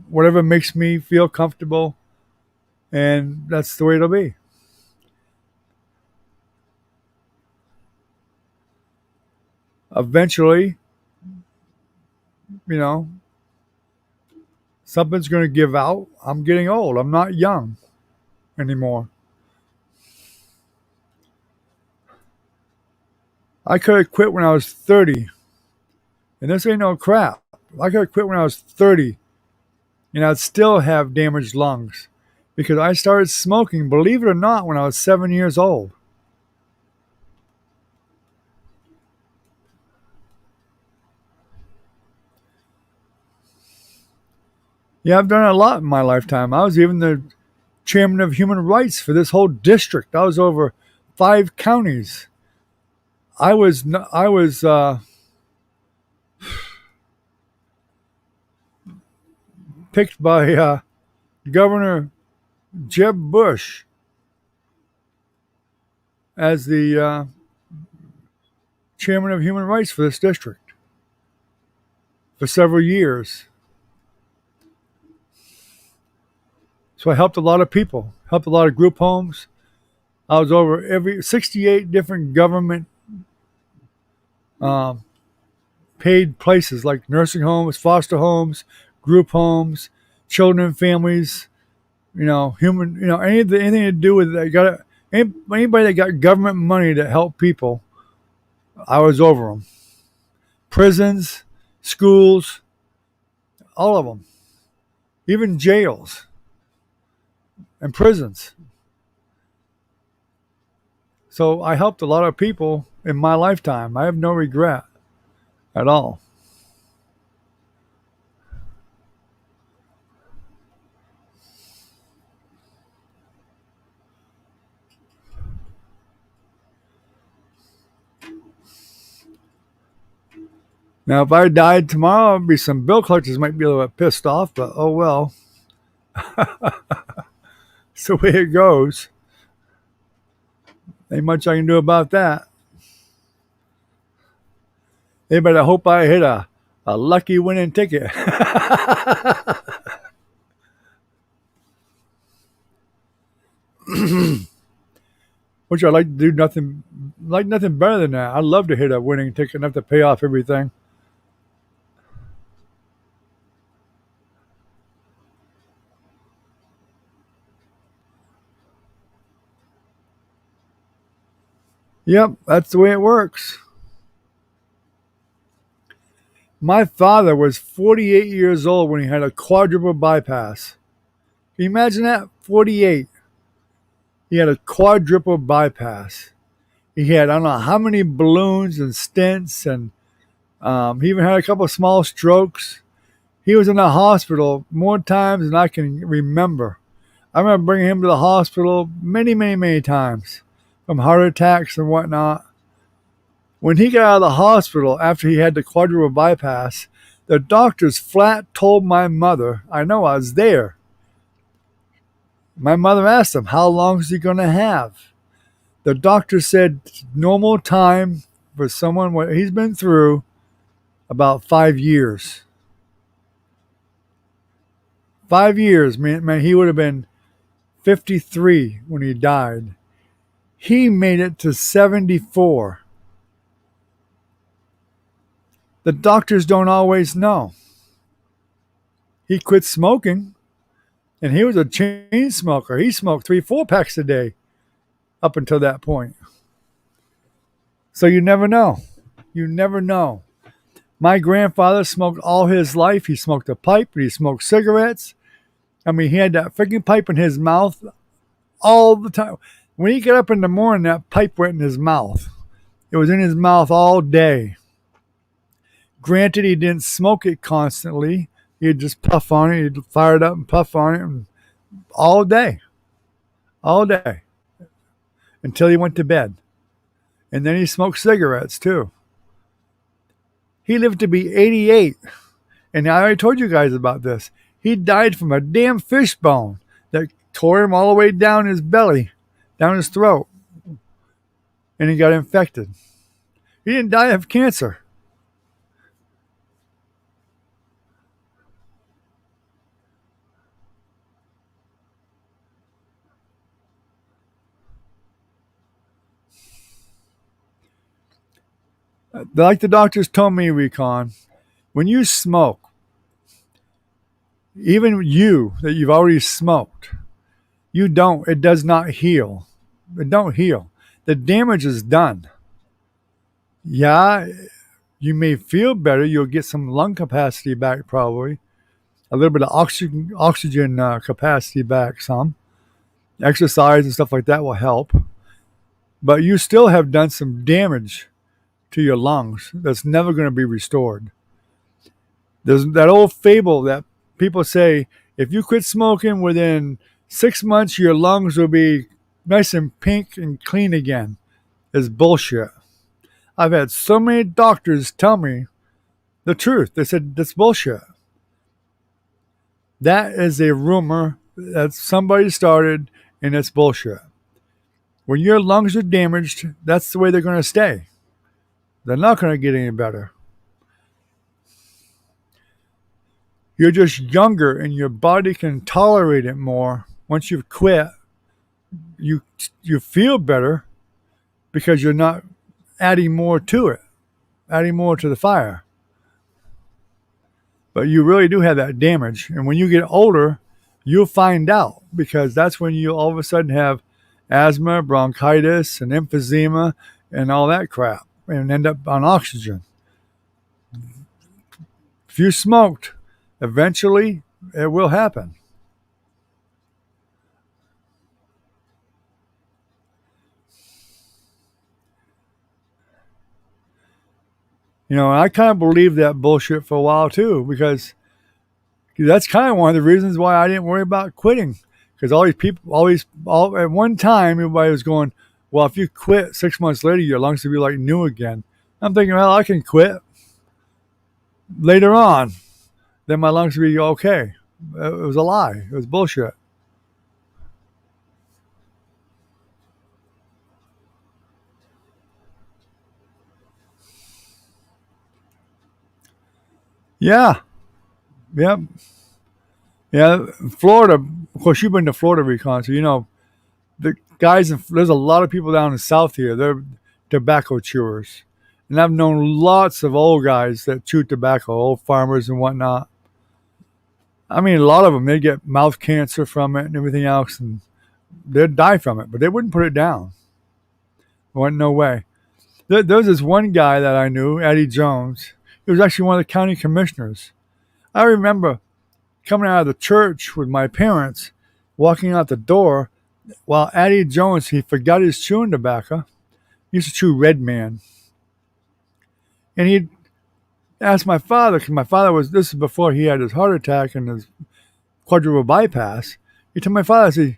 whatever makes me feel comfortable, and that's the way it'll be. Eventually, you know, something's going to give out. I'm getting old. I'm not young anymore. I could have quit when I was 30, and this ain't no crap. I could have quit when I was 30, and I'd still have damaged lungs because I started smoking, believe it or not, when I was 7 years old. Yeah, I've done a lot in my lifetime. I was even the chairman of human rights for this whole district. I was over 5 counties. I was picked by Governor Jeb Bush as the chairman of human rights for this district for several years. So I helped a lot of people, helped a lot of group homes. I was over every 68 different government um, paid places like nursing homes, foster homes, group homes, children and families. Anything to do with that. Anybody that got government money to help people, I was over them. Prisons, schools, all of them, even jails and prisons. So I helped a lot of people in my lifetime. I have no regret at all. Now, if I died tomorrow, be some bill collectors might be a little bit pissed off, but oh well. It's the way it goes. Ain't much I can do about that. They better hope I hit a lucky winning ticket. Which I like to do nothing better than that. I'd love to hit a winning ticket enough to pay off everything. Yep, that's the way it works. My father was 48 years old when he had a quadruple bypass. Can you imagine that? 48. He had a quadruple bypass. He had, I don't know how many balloons and stents, and he even had a couple of small strokes. He was in the hospital more times than I can remember. I remember bringing him to the hospital many, many, many times from heart attacks and whatnot. When he got out of the hospital after he had the quadruple bypass, the doctors flat told my mother, I know I was there. My mother asked him, how long is he going to have? The doctor said normal time for someone what he's been through, about 5 years. 5 years, man, he would have been 53 when he died. He made it to 74. The doctors don't always know. He quit smoking, and he was a chain smoker. He smoked 3 4 packs a day up until that point. So you never know. You never know. My grandfather smoked all his life. He smoked a pipe, and he smoked cigarettes. I mean, he had that freaking pipe in his mouth all the time. When he got up in the morning, that pipe went in his mouth. It was in his mouth all day. Granted, he didn't smoke it constantly. He'd just puff on it. He'd fire it up and puff on it all day. All day. Until he went to bed. And then he smoked cigarettes, too. He lived to be 88. And I already told you guys about this. He died from a damn fish bone that tore him all the way down his belly, down his throat. And he got infected. He didn't die of cancer. Like the doctors told me, Recon, when you smoke, even you that you've already smoked, it does not heal. It don't heal. The damage is done. Yeah, you may feel better. You'll get some lung capacity back probably. A little bit of oxygen capacity back some. Exercise and stuff like that will help. But you still have done some damage to your lungs that's never going to be restored. There's that old fable that people say if you quit smoking within 6 months, your lungs will be nice and pink and clean again. Is bullshit. I've had so many doctors tell me the truth. They said that's bullshit. That is a rumor that somebody started, and it's bullshit. When your lungs are damaged, that's the way they're going to stay. They're not going to get any better. You're just younger and your body can tolerate it more. Once you've quit, you feel better because you're not adding more to it, adding more to the fire. But you really do have that damage. And when you get older, you'll find out because that's when you all of a sudden have asthma, bronchitis, and emphysema, and all that crap, and end up on oxygen. If you smoked, eventually it will happen. I kind of believed that bullshit for a while too, because that's kind of one of the reasons why I didn't worry about quitting. Because all these people, at one time, everybody was going, well, if you quit 6 months later, your lungs will be like new again. I'm thinking, well, I can quit later on. Then my lungs will be okay. It was a lie. It was bullshit. Yeah. Yep. Yeah. Florida, of course, you've been to Florida recon, so the guys, there's a lot of people down in the South here. They're tobacco chewers. And I've known lots of old guys that chew tobacco, old farmers and whatnot. I mean, a lot of them, they get mouth cancer from it and everything else, and they'd die from it, but they wouldn't put it down. There wasn't no way. There was this one guy that I knew, Eddie Jones. He was actually one of the county commissioners. I remember coming out of the church with my parents, walking out the door, while Eddie Jones, he forgot his chewing tobacco. He used to chew Red Man. And he'd asked my father, because my father this is before he had his heart attack and his quadruple bypass. He told my father, I said,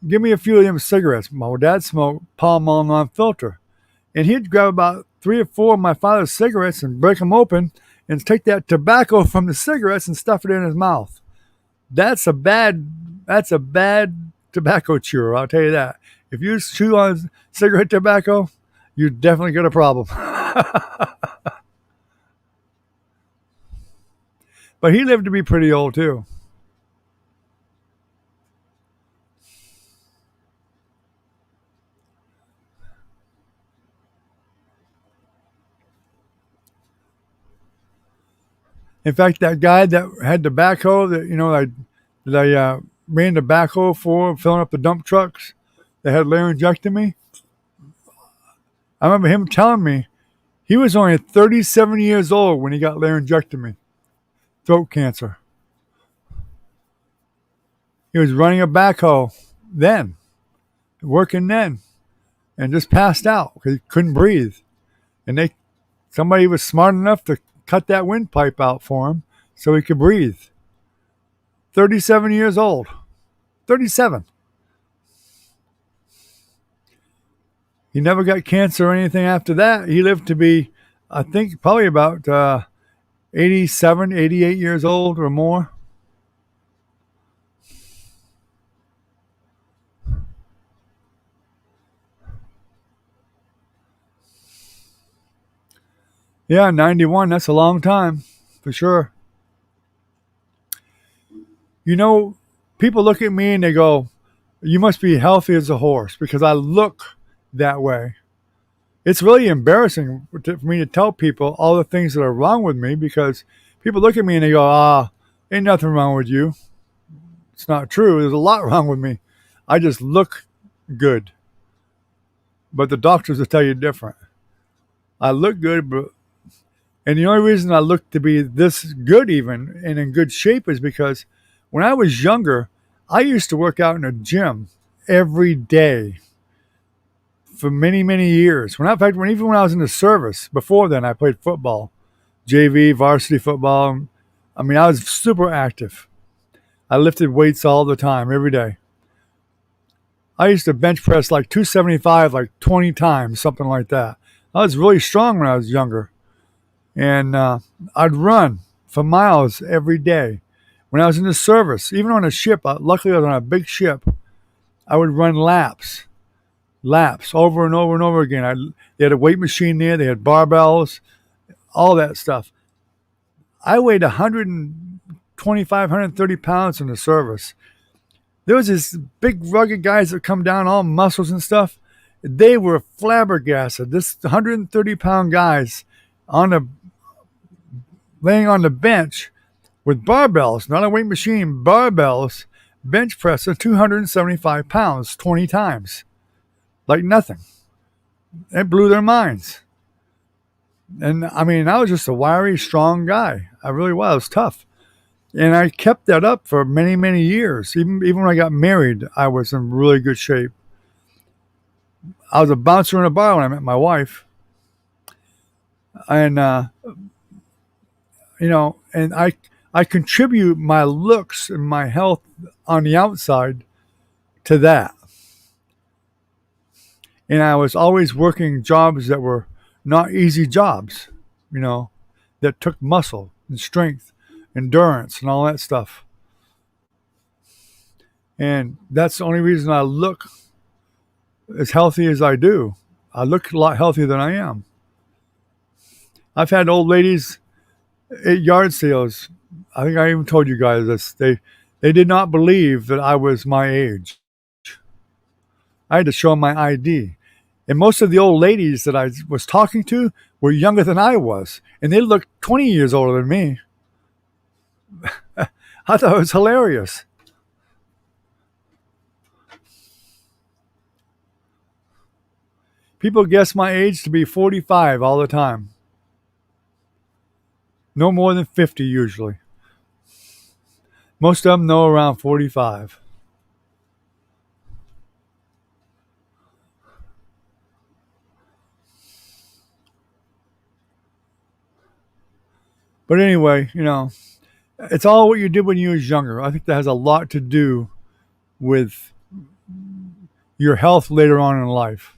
give me a few of them cigarettes. My dad smoked Pall Mall non-filter. And he'd grab about 3 or 4 of my father's cigarettes and break them open and take that tobacco from the cigarettes and stuff it in his mouth. That's a bad tobacco chewer, I'll tell you that. If you chew on cigarette tobacco, you definitely got a problem. But he lived to be pretty old too. In fact, that guy that had the backhoe that I ran the backhoe for, filling up the dump trucks, that had laryngectomy. I remember him telling me he was only 37 years old when he got laryngectomy, throat cancer. He was running a backhoe then, working then, and just passed out because he couldn't breathe. And somebody was smart enough to cut that windpipe out for him so he could breathe. 37 years old. 37. He never got cancer or anything after that. He lived to be, I think, probably about 87, 88 years old or more. Yeah, 91, that's a long time, for sure. People look at me and they go, you must be healthy as a horse because I look that way. It's really embarrassing for me to tell people all the things that are wrong with me because people look at me and they go, ain't nothing wrong with you. It's not true. There's a lot wrong with me. I just look good. But the doctors will tell you different. I look good, and the only reason I look to be this good even and in good shape is because when I was younger, I used to work out in a gym every day for many, many years. In fact, even when I was in the service, before then, I played football, JV, varsity football. I mean, I was super active. I lifted weights all the time, every day. I used to bench press like 275 like 20 times, something like that. I was really strong when I was younger. And I'd run for miles every day. When I was in the service, even on a ship, luckily I was on a big ship, I would run laps over and over and over again. They had a weight machine there, they had barbells, all that stuff. I weighed 125, 130 pounds in the service. There was this big rugged guys that come down, all muscles and stuff. They were flabbergasted. This 130-pound guys on the laying on the bench with barbells, not a weight machine, barbells, bench pressing 275 pounds 20 times. Like nothing. It blew their minds. And I mean, I was just a wiry, strong guy. I really was. I was tough. And I kept that up for many, many years. Even when I got married, I was in really good shape. I was a bouncer in a bar when I met my wife. And, and I contribute my looks and my health on the outside to that. And I was always working jobs that were not easy jobs, that took muscle and strength, endurance, and all that stuff. And that's the only reason I look as healthy as I do. I look a lot healthier than I am. I've had old ladies at yard sales. I think I even told you guys this. They did not believe that I was my age. I had to show them my ID. And most of the old ladies that I was talking to were younger than I was. And they looked 20 years older than me. I thought it was hilarious. People guess my age to be 45 all the time. No more than 50 usually. Most of them know around 45. But anyway, it's all what you did when you was younger. I think that has a lot to do with your health later on in life.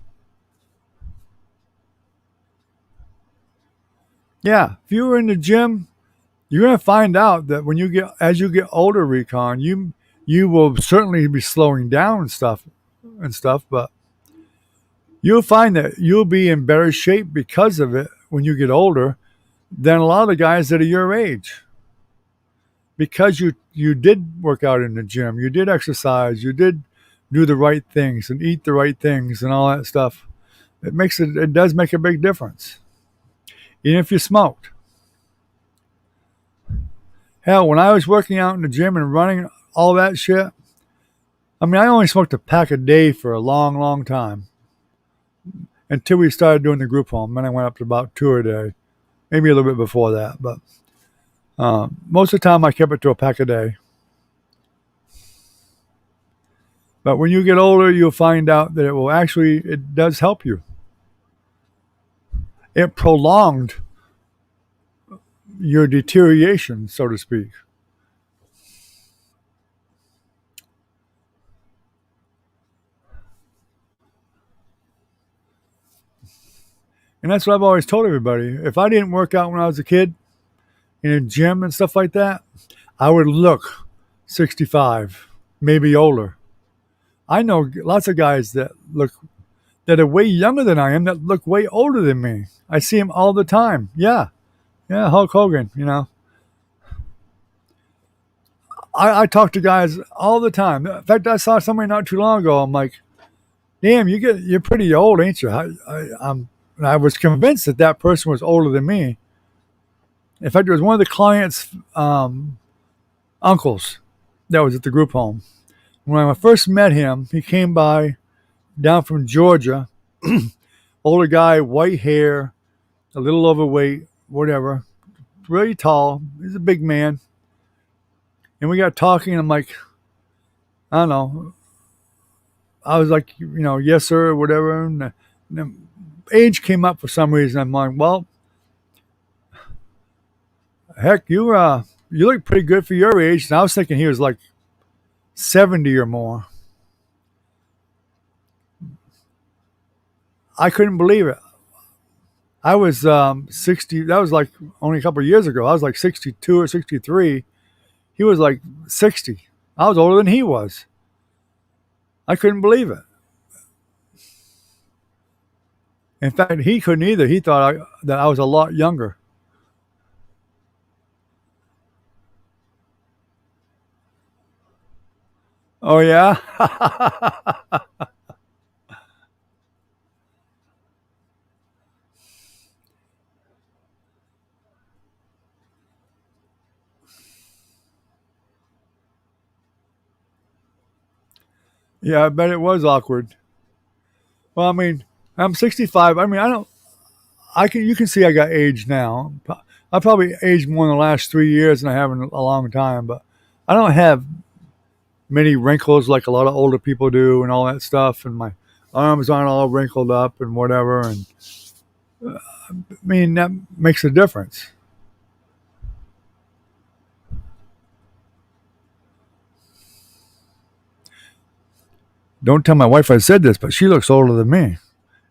Yeah, if you were in the gym, you're gonna find out that as you get older, Recon, you will certainly be slowing down and stuff, but you'll find that you'll be in better shape because of it when you get older than a lot of the guys that are your age. Because you did work out in the gym, you did exercise, you did do the right things and eat the right things and all that stuff. It does make a big difference. Even if you smoked. Hell, when I was working out in the gym and running all that shit, I mean, I only smoked a pack a day for a long, long time. Until we started doing the group home. Then I went up to about 2 a day. Maybe a little bit before that. But most of the time I kept it to a pack a day. But when you get older, you'll find out that it does help you. It prolonged your deterioration, so to speak. And that's what I've always told everybody. If I didn't work out when I was a kid in a gym and stuff like that, I would look 65, maybe older. I know lots of guys that are way younger than I am that look way older than me. I see them all the time. Yeah, Hulk Hogan. I talk to guys all the time. In fact, I saw somebody not too long ago. I'm like, damn, you're pretty old, ain't you? I was convinced that person was older than me. In fact, it was one of the clients' uncles that was at the group home. When I first met him, he came by down from Georgia. Older guy, white hair, a little overweight, whatever. Really tall. He's a big man. And we got talking, and I'm like, I don't know. I was like, yes, sir, or whatever. And age came up for some reason. I'm like, well, heck, you look pretty good for your age. And I was thinking he was like 70 or more. I couldn't believe it. I was 60. That was like only a couple of years ago. I was like 62 or 63. He was like 60. I was older than he was. I couldn't believe it. In fact, he couldn't either. He thought that I was a lot younger. Oh, yeah? Yeah, I bet it was awkward. Well, I mean, I'm 65. I mean, I don't, I can, you can see I got age now. I probably aged more in the last 3 years than I have in a long time, but I don't have many wrinkles like a lot of older people do and all that stuff. And my arms aren't all wrinkled up and whatever. And I mean, that makes a difference. Don't tell my wife I said this, but she looks older than me,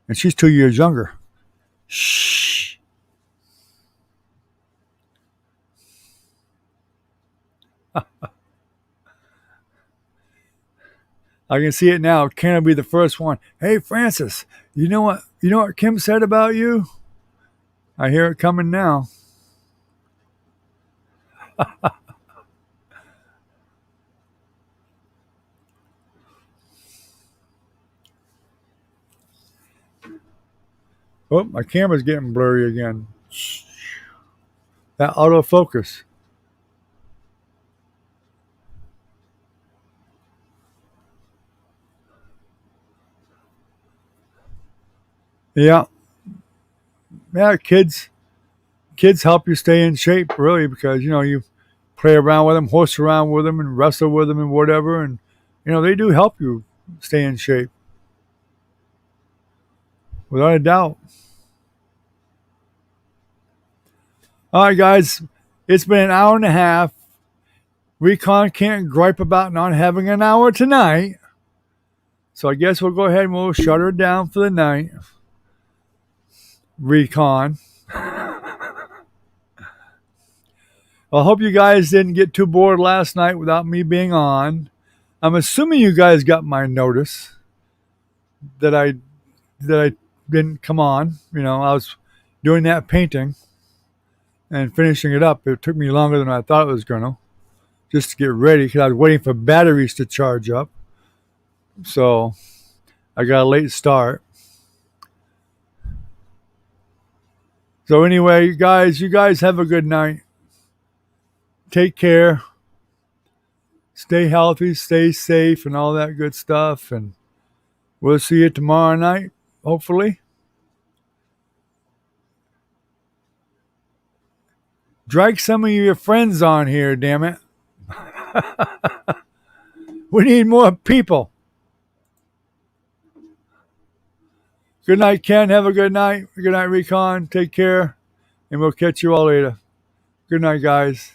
and she's 2 years younger. Shh. I can see it now. Can I be the first one? Hey, Francis, you know what? You know what Kim said about you? I hear it coming now. Oh, my camera's getting blurry again. That autofocus. Yeah, yeah. Kids help you stay in shape, really, because you play around with them, horse around with them, and wrestle with them, and whatever, and they do help you stay in shape, without a doubt. All right, guys, it's been an hour and a half. Recon can't gripe about not having an hour tonight. So I guess we'll go ahead and we'll shut her down for the night. Recon. I hope you guys didn't get too bored last night without me being on. I'm assuming you guys got my notice that I didn't come on. I was doing that painting and finishing it up. It took me longer than I thought it was gonna, just to get ready because I was waiting for batteries to charge up. So I got a late start. So anyway, you guys have a good night. Take care. Stay healthy, stay safe, and all that good stuff. And we'll see you tomorrow night, hopefully. Drag some of your friends on here, damn it. We need more people. Good night, Ken. Have a good night. Good night, Recon. Take care. And we'll catch you all later. Good night, guys.